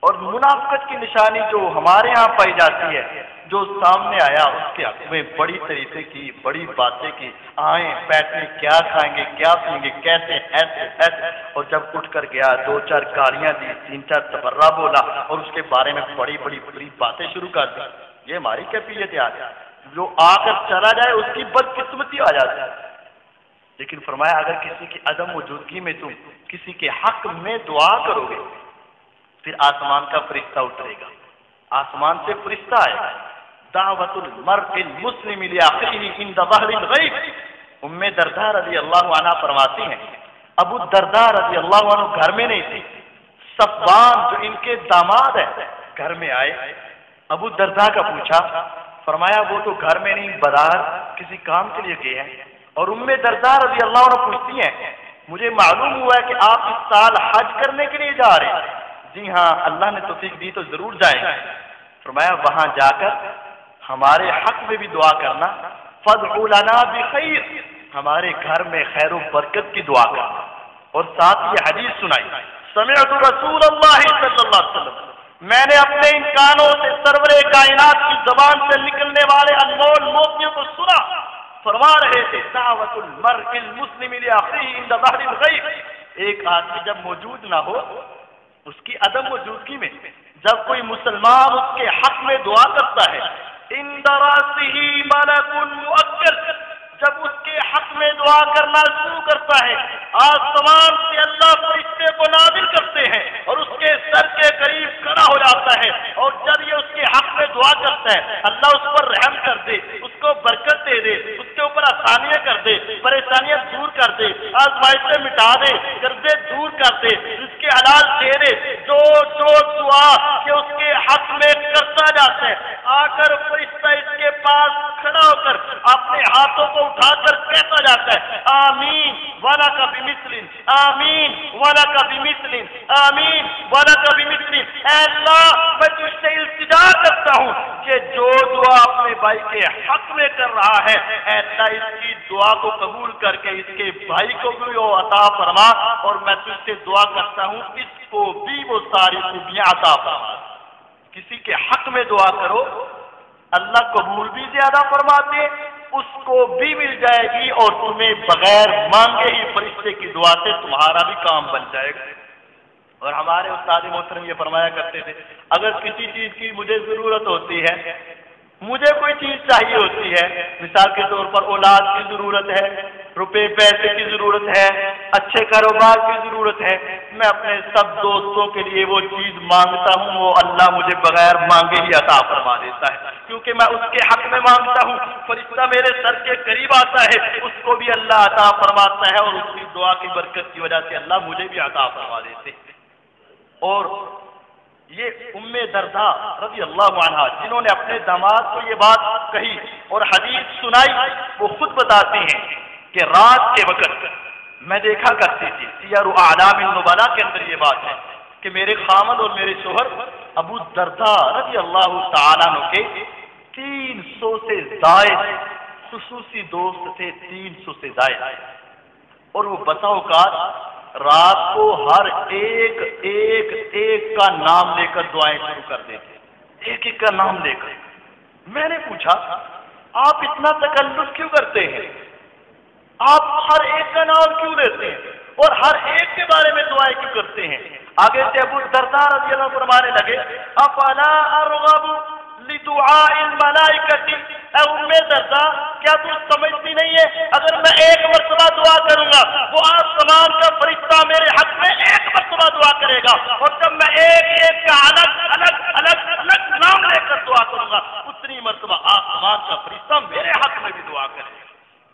اور منافقت کی نشانی جو ہمارے ہاں پائی جاتی ہے، جو سامنے آیا اس کے حق میں بڑی طریقے کی بڑی باتیں کی، آئیں بیٹھیں، کیا کھائیں گے، کیا پئیں گے، کیسے ایسے ایسے، اور جب اٹھ کر گیا 2-4 گالیاں دی، 3-4 تبرہ بولا اور اس کے بارے میں بڑی باتیں شروع کر دی۔ یہ ہماری کیفیت ہے آج، جو آ کر چلا جائے اس کی بدقسمتی آ جاتی ہے۔ لیکن فرمایا اگر کسی کی عدم موجودگی میں تم کسی کے حق میں دعا کرو گے، پھر آسمان کا فرشتہ اترے گا، آسمان سے فرشتہ آئے گا۔ دعوت المرء المسلم لاخیہ عند ظہر الغیب، ام درداء رضی اللہ عنہ فرماتی ہیں ابو درداء رضی اللہ عنہ گھر میں نہیں تھی، صفوان جو ان کے داماد ہیں گھر میں آئے، ابو درداء کا پوچھا، فرمایا وہ تو گھر میں نہیں، بازار کسی کام کے لیے گئے ہیں۔ اور ام درداء رضی اللہ عنہ پوچھتی ہیں مجھے معلوم ہوا ہے کہ آپ اس سال حج کرنے کے لیے جا رہے ہیں۔ جی ہاں، اللہ نے توفیق دی تو ضرور جائیں گے۔ فرمایا وہاں جا کر ہمارے حق میں بھی دعا کرنا، فَادْعُ لَنَا بِخَيْرٍ، ہمارے گھر میں خیر و برکت کی دعا کرنا۔ اور ساتھ یہ حدیث سنائی، سمعت رسول اللہ صلی اللہ علیہ وسلم، میں نے اپنے ان کانوں سے سرور کائنات کی زبان سے نکلنے والے انمول موتیوں کو سنا، فرما رہے تھے دعوت المرء المسلم لاخیہ عند ظہر الغیب، ایک آدمی جب موجود نہ ہو، اس کی عدم موجودگی میں جب کوئی مسلمان اس کے حق میں دعا کرتا ہے، عند راسہ ملک مؤکد، جب اس کے حق میں دعا کرنا شروع کرتا ہے، آسمان سے اللہ فرشتے کو نازل کرتے ہیں اور اس کے سر کے قریب کھڑا ہو جاتا ہے، اور جب یہ اس کے حق میں دعا کرتا ہے اللہ اس پر رحم کر دے، اس کو برکت دے دے، اس کے اوپر آسانیاں کر دے، پریشانیاں دور کر دے، آزمائشیں مٹا دے، قرضے دور کر دے، اس کے حلال دے دے، جو دعا کہ اس کے حق میں کرتا جاتا ہے، آ کر فرشتہ اس کے پاس کھڑا ہو کر اپنے ہاتھوں کو اٹھا کر کہتا جاتا ہے آمین وَلَكَ بِمِثْلٍ، آمین وَلَكَ بِمِثْلٍ، آمین وَلَكَ بِمِثْلٍ، اے اللہ میں تجھ سے التجا کرتا ہوں کہ جو دعا اپنے بھائی کے حق میں کر رہا ہے، اے اللہ اس کی دعا کو قبول کر کے اس کے بھائی کو بھی وہ عطا فرما، اور میں تجھ سے دعا کرتا ہوں اس کو بھی وہ ساری خوبیاں عطا فرما۔ کسی کے حق میں دعا کرو، اللہ قبول بھی زیادہ فرماتے، اس کو بھی مل جائے گی، اور تمہیں بغیر مانگے ہی فرشتے کی دعا سے تمہارا بھی کام بن جائے گا۔ اور ہمارے استاد محترم یہ فرمایا کرتے تھے اگر کسی چیز کی مجھے ضرورت ہوتی ہے مجھے کوئی چیز چاہیے ہوتی ہے، مثال کے طور پر اولاد کی ضرورت ہے، روپے پیسے کی ضرورت ہے، اچھے کاروبار کی ضرورت ہے، میں اپنے سب دوستوں کے لیے وہ چیز مانگتا ہوں، وہ اللہ مجھے بغیر مانگے ہی عطا فرما دیتا ہے، کیونکہ میں اس کے حق میں مانگتا ہوں۔ فرشتہ میرے سر کے قریب آتا ہے، اس کو بھی اللہ عطا فرماتا ہے، اور اس کی دعا کی برکت کی وجہ سے اللہ مجھے بھی عطا فرما دیتے ہیں۔ اور یہ ام درداء رضی اللہ عنہا جنہوں نے اپنے داماد کو یہ بات کہی اور حدیث سنائی، وہ خود بتاتے ہیں کہ رات کے وقت میں دیکھا کرتی تھی، سیر اعلام النبلاء کے اندر یہ بات ہے کہ میرے خامد اور میرے شوہر ابو درداء رضی اللہ تعالیٰ عنہ کے 300 سے زائد خصوصی دوست تھے، 300 سے زائد، اور وہ بسا اوقات رات کو ہر ایک کا نام لے کر دعائیں شروع کر دیتے، ایک کا نام لے کر۔ میں نے پوچھا آپ اتنا تکلف کیوں کرتے ہیں، آپ ہر ایک کا نام کیوں لیتے ہیں اور ہر ایک کے بارے میں دعائیں کیوں کرتے ہیں؟ آگے سے ابو درداء رضی اللہ عنہ فرمانے لگے افلا ارغب لدعاء الملائکۃ، اے ام درداء کیا تم سمجھتی نہیں ہے اگر میں ایک مرتبہ دعا کروں گا وہ آسمان کا فرشتہ میرے حق میں ایک مرتبہ دعا کرے گا، اور جب میں ایک کا الگ نام لے کر دعا کروں گا اتنی مرتبہ آسمان کا فرشتہ میرے حق میں بھی دعا کرے گا۔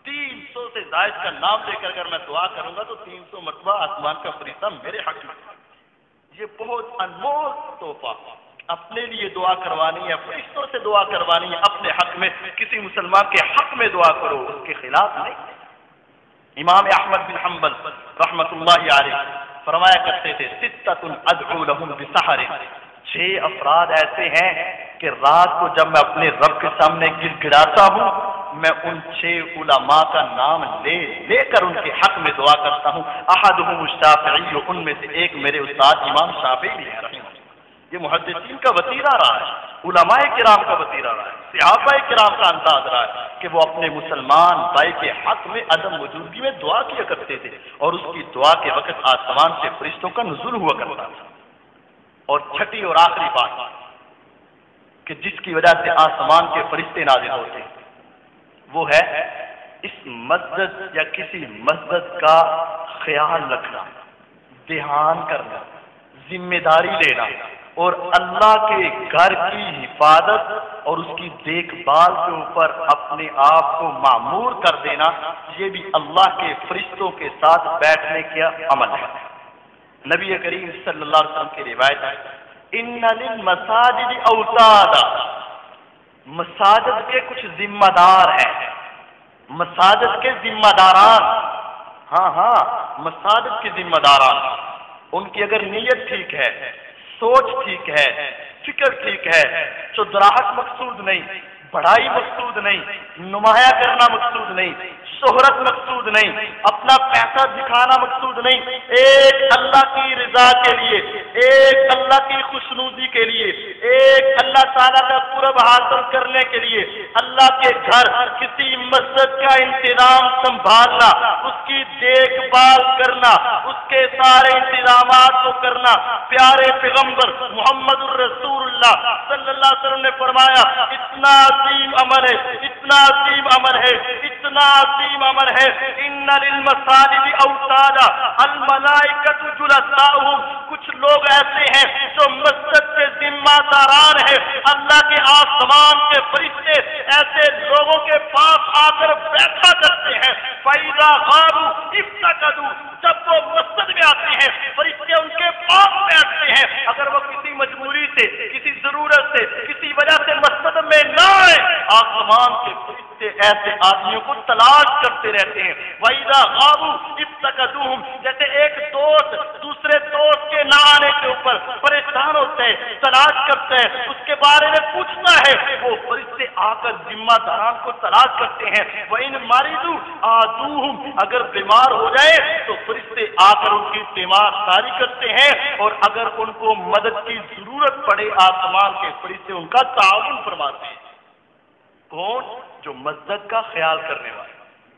300 سے زائد کا نام لے کر اگر میں دعا کروں گا تو 300 مرتبہ آسمان کا فرشتہ میرے حق میں۔ یہ بہت انمول تحفہ، اپنے لیے دعا کروانی ہے، فرشتوں سے دعا کروانی ہے، اپنے حق میں، کسی مسلمان کے حق میں دعا کرو، اس کے خلاف نہیں۔ امام احمد بن حنبل رحمۃ اللہ علیہ فرمایا کرتے تھے ستۃ ادعو لهم بسحر، 6 افراد ایسے ہیں کہ رات کو جب میں اپنے رب کے سامنے گر گڑاتا ہوں میں ان 6 علماء کا نام لے کر ان کے حق میں دعا کرتا ہوں۔ احدهم الشافعی، ان میں سے ایک میرے استاد امام شافعی بھی ہیں رحمہ اللہ۔ یہ محدثین کا وتیرہ رہا ہے، علماء کرام کا وتیرہ رہا ہے، صحابہ کرام کا انداز رہا ہے کہ وہ اپنے مسلمان بھائی کے حق میں عدم موجودگی میں دعا کیا کرتے تھے، اور اس کی دعا کے وقت آسمان سے فرشتوں کا نزول ہوا کرتا تھا۔ اور چھٹی اور آخری بات کہ جس کی وجہ سے آسمان کے فرشتے نازل ہوتے ہیں وہ ہے اس مسجد یا کسی مسجد کا خیال رکھنا، دھیان کرنا، ذمہ داری لینا، اور اللہ کے گھر کی حفاظت اور اس کی دیکھ بھال کے اوپر اپنے آپ کو معمور کر دینا، یہ بھی اللہ کے فرشتوں کے ساتھ بیٹھنے کا عمل ہے۔ نبی کریم صلی اللہ علیہ وسلم کی روایت ہے ان للمساجد اوتادا، مساجد کے کچھ ذمہ دار ہیں، مساجد کے ذمہ داران، ہاں مساجد کے ذمہ داران، ان کی اگر نیت ٹھیک ہے، سوچ ٹھیک ہے، فکر ٹھیک ہے، چودراہٹ مقصود نہیں، بڑائی مقصود نہیں، نمایاں کرنا مقصود نہیں، شہرت مقصود نہیں، اپنا پیسہ دکھانا مقصود نہیں، ایک اللہ کی رضا کے لیے، ایک اللہ کی خوشنودی کے لیے، ایک اللہ تعالیٰ کا قرب حاصل کرنے کے لیے اللہ کے گھر کسی مسجد کا انتظام سنبھالنا، اس کی دیکھ بھال کرنا، اس کے سارے انتظامات کو کرنا۔ پیارے پیغمبر محمد الرسول اللہ صلی اللہ علیہ وسلم نے فرمایا اتنا عظیم عمل ہے، اتنا عظیم عمل ہے، اتنا عظیم عمل ہے، ان للمساجد اوتادا الملائکۃ جلساؤہم، کچھ لوگ ایسے ہیں جو مسجد کے ذمہ داران ہیں، اللہ کے آسمان کے فرشتے ایسے لوگوں کے پاس آ کر بیٹھا کرتے ہیں، فَإِذَا غَابُوا افتقدوا، جب وہ مسجد میں آتے ہیں فرشتے ان کے پاس بیٹھتے ہیں، اگر وہ کسی مجبوری سے، کسی ضرورت سے، کسی وجہ سے مسجد میں نہ آئے آسمان کے فرشتے ایسے آدمیوں کو تلاش کرتے رہتے ہیں۔ وَإِذَا غَابُوا افتقدوہم، جیسے ایک دوست دوسرے دوست کے نہ آنے کے اوپر پریشان ہوتے ہیں، تلاش کرتے ہیں، اس کے بارے میں پوچھتا ہے، وہ فرشتے آ کر ذمہ داران کو تلاش کرتے ہیں۔ وَإِن مَرِضُوا عَادُوهُمْ، اگر بیمار ہو جائے تو فرشتے آ کر ان کی بیمار ساری کرتے ہیں، اور اگر ان کو مدد کی ضرورت پڑے آسمان کے فرشتے ان کا تعاون فرماتے ہیں۔ کون؟ جو مسجد کا خیال کرنے والے،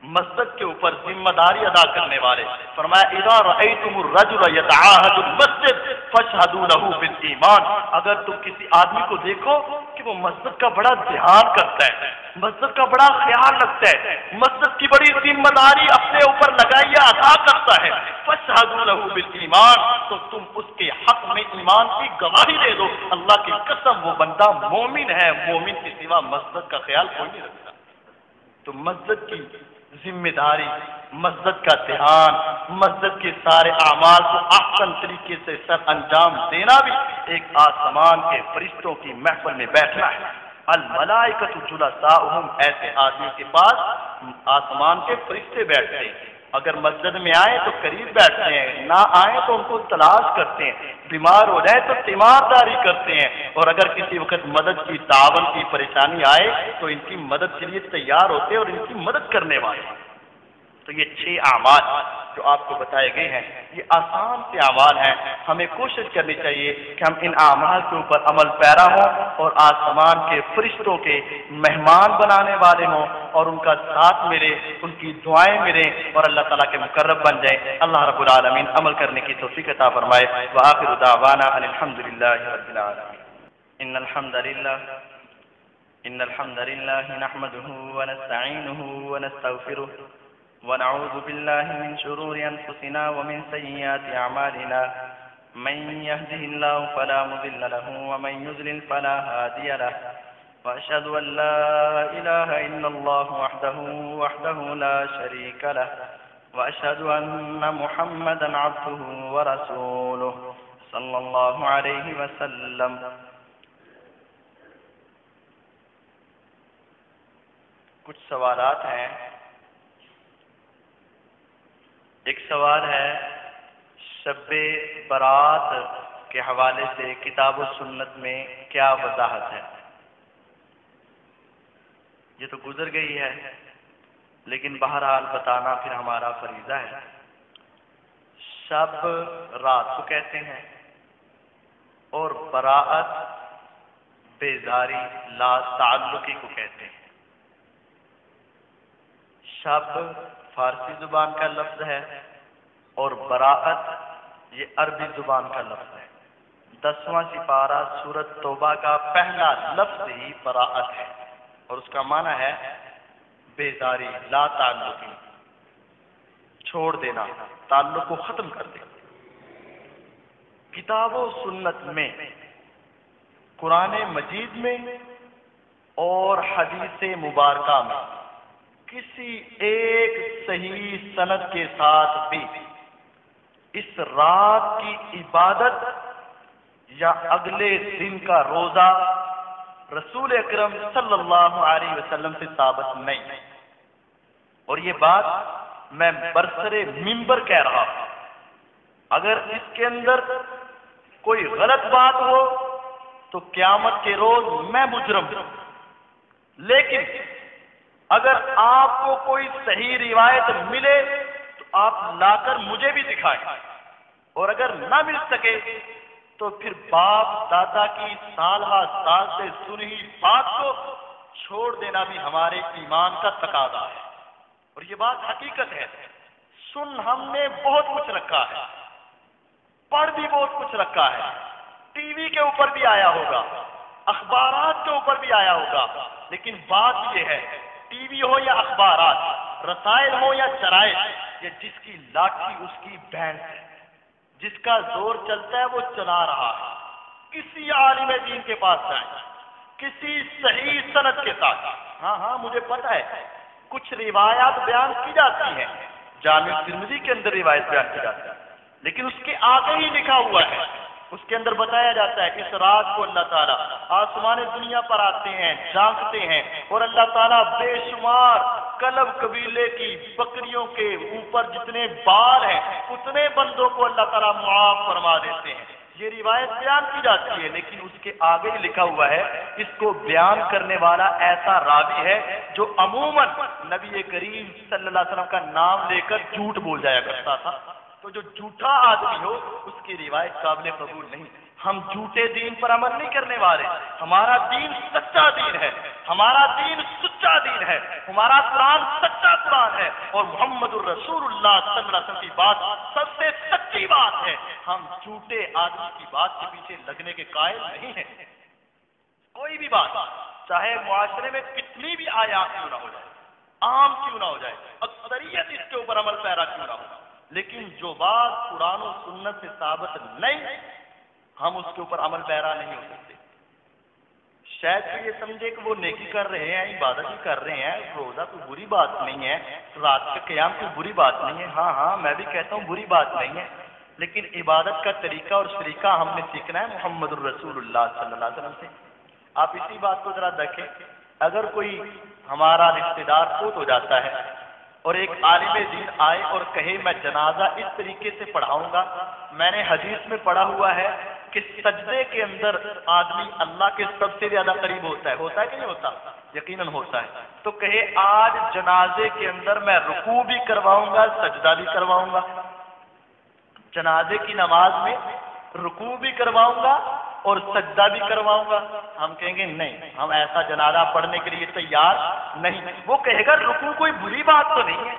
مسجد کے اوپر ذمہ داری ادا کرنے والے۔ فرمایا اذا رأيتم الرجل يتعاهد المسجد فاشهدوا له بالایمان، اگر تم کسی آدمی کو دیکھو کہ وہ مسجد کا بڑا دھیان کرتا ہے، مسجد کا بڑا خیال رکھتا ہے، مسجد کی بڑی ذمہ داری اپنے اوپر لگائی یا ادا کرتا ہے، فاشهدوا له بالایمان، تو تم اس کے حق میں ایمان کی گواہی دے دو، اللہ کی قسم وہ بندہ مومن ہے، مومن کے سوا مسجد کا خیال کوئی نہیں رکھتا۔ تو مسجد کی ذمہ داری، مسجد کا دھیان، مسجد کے سارے اعمال کو احسن طریقے سے سر انجام دینا بھی ایک آسمان کے فرشتوں کی محفل میں بیٹھنا ہے۔ الملائکۃ جلساؤہم، ایسے آدمی کے پاس آسمان کے فرشتے بیٹھتے ہیں، اگر مسجد میں آئیں تو قریب بیٹھتے ہیں، نہ آئیں تو ان کو تلاش کرتے ہیں، بیمار ہو جائے تو تیمارداری کرتے ہیں، اور اگر کسی وقت مدد کی تعاون کی پریشانی آئے تو ان کی مدد کے لیے تیار ہوتے ہیں اور ان کی مدد کرنے والے۔ تو یہ 6 اعمال جو آپ کو بتائے گئے ہیں یہ آسان سے اعمال ہیں، ہمیں کوشش کرنی چاہیے کہ ہم ان اعمال کے اوپر عمل پیرا ہوں اور آسمان کے فرشتوں کے مہمان بنانے والے ہوں اور ان کا ساتھ ملے، ان کی دعائیں ملیں اور اللہ تعالیٰ کے مقرب بن جائیں۔ اللہ رب العالمین عمل کرنے کی توفیق عطا فرمائے۔ وآخر دعوانا ان الحمد للہ رب العالمین۔ ان الحمد للہ نحمده ونستعینه ونستغفره ونعوذ بالله من شرور أنفسنا ومن سيئات أعمالنا، من يهده الله فلا مضل له ومن يضلل فلا هادي له، وأشهد أن لا إله إلا الله وحده لا شريك له، وأشهد أن محمدا عبده ورسوله صلى الله عليه وسلم۔ کچھ سوالات ہیں۔ ایک سوال ہے شب برات کے حوالے سے کتاب و سنت میں کیا وضاحت ہے؟ یہ تو گزر گئی ہے لیکن بہرحال بتانا پھر ہمارا فریضہ ہے۔ شب رات کو کہتے ہیں اور براءت بیزاری لا تعلقی کو کہتے ہیں۔ شب فارسی زبان کا لفظ ہے اور براءت یہ عربی زبان کا لفظ ہے۔ 10واں سپارہ سورۃ توبہ کا پہلا لفظ ہی براءت ہے اور اس کا معنی ہے بیزاری، لا تعلقی، چھوڑ دینا، تعلق کو ختم کر دینا۔ کتاب و سنت میں، قرآن مجید میں اور حدیث مبارکہ میں کسی ایک صحیح سند کے ساتھ بھی اس رات کی عبادت یا اگلے دن کا روزہ رسول اکرم صلی اللہ علیہ وسلم سے ثابت نہیں، اور یہ بات میں برسر منبر کہہ رہا ہوں۔ اگر اس کے اندر کوئی غلط بات ہو تو قیامت کے روز میں مجرم ہوں، لیکن اگر آپ کو کوئی صحیح روایت ملے تو آپ لا کر مجھے بھی دکھائیں، اور اگر نہ مل سکے تو پھر باپ دادا کی سال ہا سال سے سنی بات کو چھوڑ دینا بھی ہمارے ایمان کا تقاضا ہے، اور یہ بات حقیقت ہے۔ سن ہم نے بہت کچھ رکھا ہے، پڑھ بھی بہت کچھ رکھا ہے، ٹی وی کے اوپر بھی آیا ہوگا، اخبارات کے اوپر بھی آیا ہوگا، لیکن بات یہ ہے ٹی وی ہو یا اخبارات، رسائل ہو یا جرائد، یہ جس کی لاٹھی اس کی بھینس ہے، جس کا زور چلتا ہے وہ چلا رہا ہے۔ کسی عالم دین کے پاس جائیں، کسی صحیح سند کے ساتھ، ہاں مجھے پتہ ہے کچھ روایات بیان کی جاتی ہیں، جامع ترمذی کے اندر روایت بیان کی جاتی ہے، لیکن اس کے آگے ہی لکھا ہوا ہے، اس کے اندر بتایا جاتا ہے اس رات کو اللہ تعالیٰ آسمان دنیا پر آتے ہیں، جھانکتے ہیں، اور اللہ تعالیٰ بے شمار کلب قبیلے کی بکریوں کے اوپر جتنے بال ہیں اتنے بندوں کو اللہ تعالیٰ معاف فرما دیتے ہیں۔ یہ روایت بیان کی جاتی ہے، لیکن اس کے آگے ہی لکھا ہوا ہے اس کو بیان کرنے والا ایسا راوی ہے جو عموماً نبی کریم صلی اللہ علیہ وسلم کا نام لے کر جھوٹ بول جایا کرتا تھا۔ تو جو جھوٹا آدمی ہو اس کی روایت قابل قبول نہیں۔ ہم جھوٹے دین پر عمل نہیں کرنے والے، ہمارا دین سچا دین ہے، ہمارا دین سچا دین ہے، ہمارا قرآن سچا قرآن ہے، اور محمد الرسول اللہ صلی اللہ علیہ وسلم کی بات سب سے سچی بات ہے۔ ہم جھوٹے آدمی کی بات کے پیچھے لگنے کے قائل نہیں ہیں. کوئی بھی بات چاہے معاشرے میں کتنی بھی آیات کیوں نہ ہو جائے، عام کیوں نہ ہو جائے، اکثریت اس کے اوپر عمل پیرا کیوں نہ ہو، لیکن جو بات قرآن و سنت سے ثابت نہیں، ہم اس کے اوپر عمل پیرا نہیں ہو سکتے. شاید تو یہ سمجھے کہ وہ نیکی کر رہے ہیں، عبادت ہی کر رہے ہیں، روزہ کوئی بری بات نہیں ہے، رات کا قیام کوئی بری بات نہیں ہے. ہاں میں بھی کہتا ہوں بری بات نہیں ہے، لیکن عبادت کا طریقہ اور طریقہ ہم نے سیکھنا ہے محمد الرسول اللہ صلی اللہ علیہ وسلم سے. آپ اسی بات کو ذرا دیکھیں، اگر کوئی ہمارا رشتہ دار فوت ہو جاتا ہے اور ایک عالم دین آئے اور کہے میں جنازہ اس طریقے سے پڑھاؤں گا، میں نے حدیث میں پڑھا ہوا ہے کہ سجدے کے اندر آدمی اللہ کے سب سے زیادہ قریب ہوتا ہے کہ نہیں ہوتا؟ یقیناً ہوتا ہے. تو کہے آج جنازے کے اندر میں رکوع بھی کرواؤں گا، سجدہ بھی کرواؤں گا، جنازے کی نماز میں رکوع بھی کرواؤں گا اور سجدہ بھی کرواؤں گا. ہم کہیں گے نہیں، ہم ایسا جنازہ پڑھنے کے لیے تیار نہیں. وہ کہے گا رکوع کوئی بری بات تو نہیں ہے،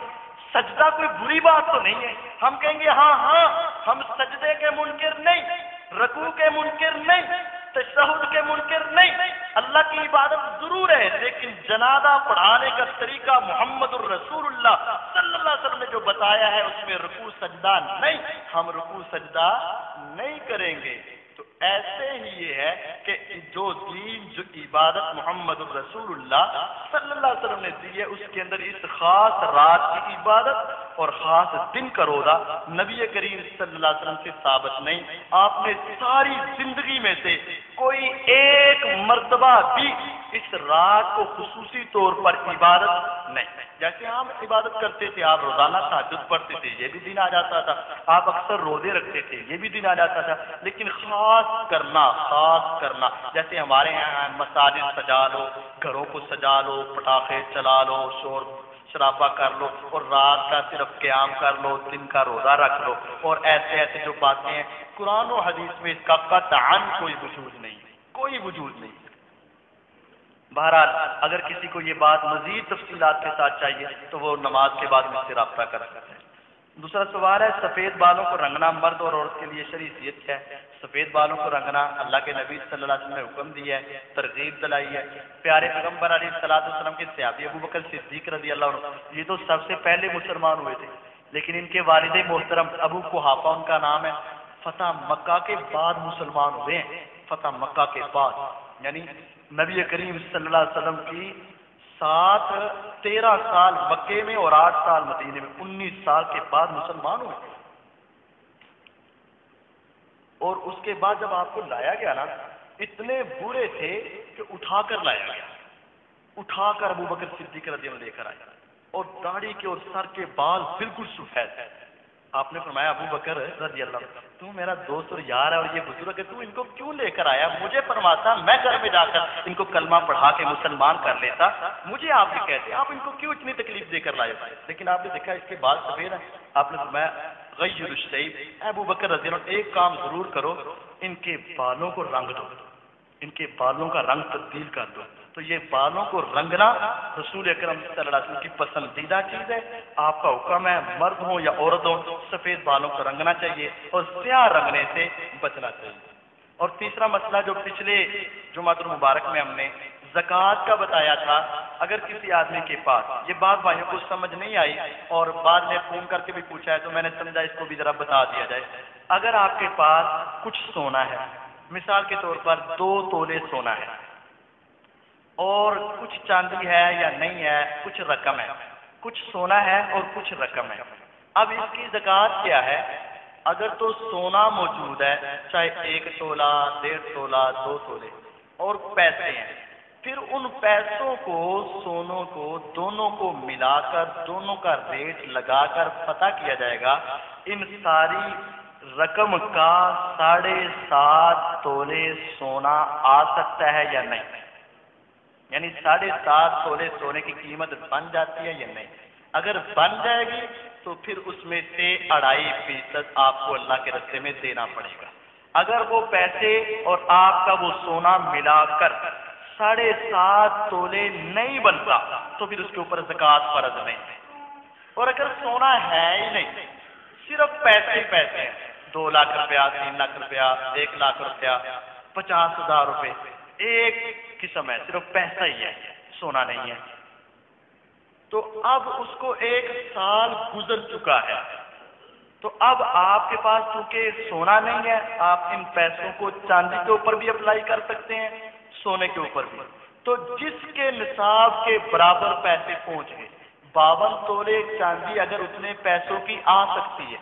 سجدہ کوئی بری بات تو نہیں ہے. ہم کہیں گے ہاں ہم سجدے کے منکر نہیں، رکوع کے منکر نہیں، تشہد کے منکر نہیں. اللہ کی عبادت ضرور ہے، لیکن جنازہ پڑھانے کا طریقہ محمد الرسول اللہ صلی اللہ علیہ وسلم نے جو بتایا ہے اس میں رکوع سجدہ نہیں، ہم رکوع سجدہ نہیں کریں گے. تو ایسے ہی یہ ہے کہ جو دین، جو عبادت محمد الرسول اللہ صلی اللہ علیہ وسلم نے دی ہے، اس کے اندر اس خاص رات کی عبادت اور خاص دن کا روزہ نبی کریم صلی اللہ علیہ وسلم سے ثابت نہیں. آپ نے ساری زندگی میں سے کوئی ایک مرتبہ بھی اس رات کو خصوصی طور پر عبادت نہیں. جیسے ہم عبادت کرتے تھے، آپ روزانہ تہجد پڑھتے تھے، یہ بھی دن آ جاتا تھا، آپ اکثر روزے رکھتے تھے، یہ بھی دن آ جاتا تھا، لیکن خاص کرنا جیسے ہمارے یہاں مساجد سجا لو، گھروں کو سجا لو، پٹاخے چلا لو، شور شرابہ کر لو اور رات کا صرف قیام کر لو، دن کا روزہ رکھ لو، اور ایسے جو باتیں ہیں قرآن و حدیث میں اس کا قطعاً کوئی وجود نہیں، کوئی وجود نہیں. بہرحال اگر کسی کو یہ بات مزید تفصیلات کے ساتھ چاہیے تو وہ نماز کے بعد مجھ سے رابطہ کر سکتے ہیں. دوسرا سوال ہے سفید بالوں کو رنگنا مرد اور عورت کے لیے شرعی حیثیت کیا ہے؟ سفید بالوں کو رنگنا اللہ کے نبی صلی اللہ علیہ وسلم نے حکم دیا ہے، ترغیب دلائی ہے. پیارے پیغمبر علیہ الصلوۃ والسلام کے صحابی ابو بکر صدیق رضی اللہ عنہ یہ تو سب سے پہلے مسلمان ہوئے تھے، لیکن ان کے والد محترم ابو قحافہ ان کا نام ہے، فتح مکہ کے بعد مسلمان ہوئے ہیں. فتح مکہ کے بعد یعنی نبی کریم صلی اللہ علیہ وسلم کی 13 سال مکے میں اور 8 سال مدینے میں، 19 سال کے بعد مسلمان ہوئے. اور اس کے بعد جب آپ کو لایا گیا نا، اتنے برے تھے کہ اٹھا کر لایا گیا، اٹھا کر ابو بکر صدیق رضی اللہ عنہ لے کر آیا، اور داڑھی کے اور سر کے بال بالکل سفید ہے. آپ نے فرمایا ابو بکر رضی اللہ عنہ تو میرا دوست اور یار ہے اور یہ بزرگ ہے، تو ان کو کیوں لے کر آیا؟ مجھے فرماتا میں گھر میں جا کر ان کو کلمہ پڑھا کے مسلمان کر لیتا. مجھے آپ یہ کہتے آپ ان کو کیوں اتنی تکلیف دے کر لائے؟ لیکن آپ نے دیکھا اس کے بعد سفید ہے. آپ نے فرمایا غیر الشیب، ابو بکر رضی اللہ عنہ ایک کام ضرور کرو، ان کے بالوں کو رنگ دو، ان کے بالوں کا رنگ تبدیل کر دو. تو یہ بالوں کو رنگنا رسول اکرم صلی اللہ علیہ وسلم کی پسندیدہ چیز ہے. آپ کا حکم ہے مرد ہو یا عورت ہو سفید بالوں کو رنگنا چاہیے اور سیاہ رنگنے سے بچنا چاہیے. اور تیسرا مسئلہ جو پچھلے جمعۃ المبارک میں ہم نے زکوٰۃ کا بتایا تھا، اگر کسی آدمی کے پاس، یہ بات بھائیوں کو سمجھ نہیں آئی اور بعد میں فون کر کے بھی پوچھا ہے تو میں نے سمجھا اس کو بھی ذرا بتا دیا جائے. اگر آپ کے پاس کچھ سونا ہے، مثال کے طور پر 2 تولے سونا ہے اور کچھ چاندی ہے یا نہیں ہے، کچھ رقم ہے، کچھ سونا ہے اور کچھ رقم ہے. اب اس کی زکوٰۃ کیا ہے؟ اگر تو سونا موجود ہے، چاہے 1 تولہ، 1.5 تولہ، 2 تولے، اور پیسے ہیں، پھر ان پیسوں کو، سونوں کو، دونوں کو ملا کر دونوں کا ریٹ لگا کر پتہ کیا جائے گا ان ساری رقم کا 7.5 تولے سونا آ سکتا ہے یا نہیں. یعنی 7.5 تولے سونے کی قیمت بن جاتی ہے یا نہیں. اگر بن جائے گی تو پھر اس میں سے 2.5% آپ کو اللہ کے رستے میں دینا پڑے گا. اگر وہ پیسے اور آپ کا وہ سونا ملا کر 7.5 تولے نہیں بنتا تو پھر اس کے اوپر زکوٰۃ فرض نہیں. اور اگر سونا ہے ہی نہیں، صرف پیسے ہی پیسے ہیں، 2 لاکھ روپیہ، 3 لاکھ روپیہ، 1 لاکھ روپیہ، 50,000 روپے، ایک قسم ہے، صرف پیسہ ہی ہے، سونا نہیں ہے۔ تو اب اس کو 1 سال گزر چکا ہے، تو اب آپ کے پاس چونکہ سونا نہیں ہے، آپ ان پیسوں کو چاندی کے اوپر بھی اپلائی کر سکتے ہیں، سونے کے اوپر بھی۔ تو جس کے نصاب کے برابر پیسے پہنچ گئے، 52 تولے چاندی اگر اتنے پیسوں کی آ سکتی ہے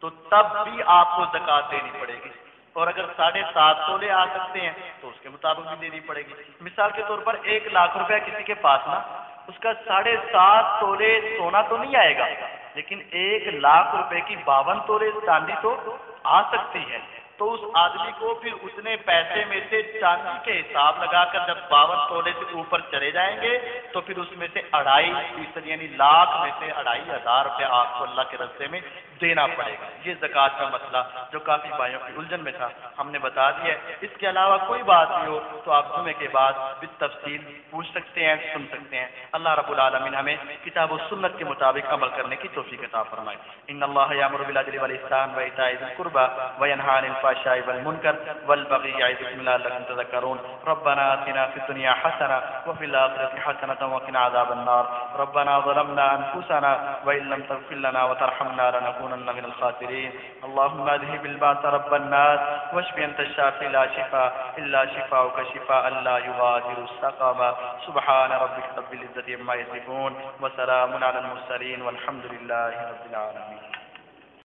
تو تب بھی آپ کو زکوٰۃ دینی پڑے گی، اور اگر 7.5 تولے آ سکتے ہیں تو اس کے مطابق بھی دینی پڑے گی۔ مثال کے طور پر 1 لاکھ روپیہ کسی کے پاس نا، اس کا 7.5 تولے سونا تو نہیں آئے گا، لیکن 1 لاکھ روپے کی 52 تولے چاندی تو آ سکتی ہے۔ تو اس آدمی کو پھر اتنے پیسے میں سے چاندی کے حساب لگا کر جب 52 تولے سے اوپر چلے جائیں گے تو پھر اس میں سے 2.5% یعنی لاکھ میں سے 2,500 روپے آپ کو اللہ کے راستے میں دینا پڑے گا۔ یہ زکوٰۃ کا مسئلہ جو کافی بھائیوں کی الجھن میں تھا ہم نے بتا دیا ہے۔ اس کے علاوہ کوئی بات نہیں ہو تو آپ جمعے کے بعد بالتفصیل پوچھ سکتے ہیں، سن سکتے ہیں۔ اللہ رب العالمین ہمیں کتاب و سنت کے مطابق عمل کرنے کی توفیق عطا فرمائے۔ ان اللہ یامر بالعدل والاحسان وایتاء ذی القربى وینہی عن الفحشاء والمنکر والبغی یعظکم لعلکم تذکرون۔ ربنا آتنا فی الدنیا حسنہ وفی الآخرۃ حسنۃ وقنا عذاب النار۔ ربنا ظلمنا انفسنا وان لم تغفر لنا وترحمنا لنكونن من الخاسرین۔ اللهم اذهب الباس رب الناس واشف انت الشافي لا شفاء الا شفاؤك شفاء لا يغادر سقما۔ سبحان ربك رب العزة عما يصفون وسلام على المرسلين والحمد لله رب العالمين۔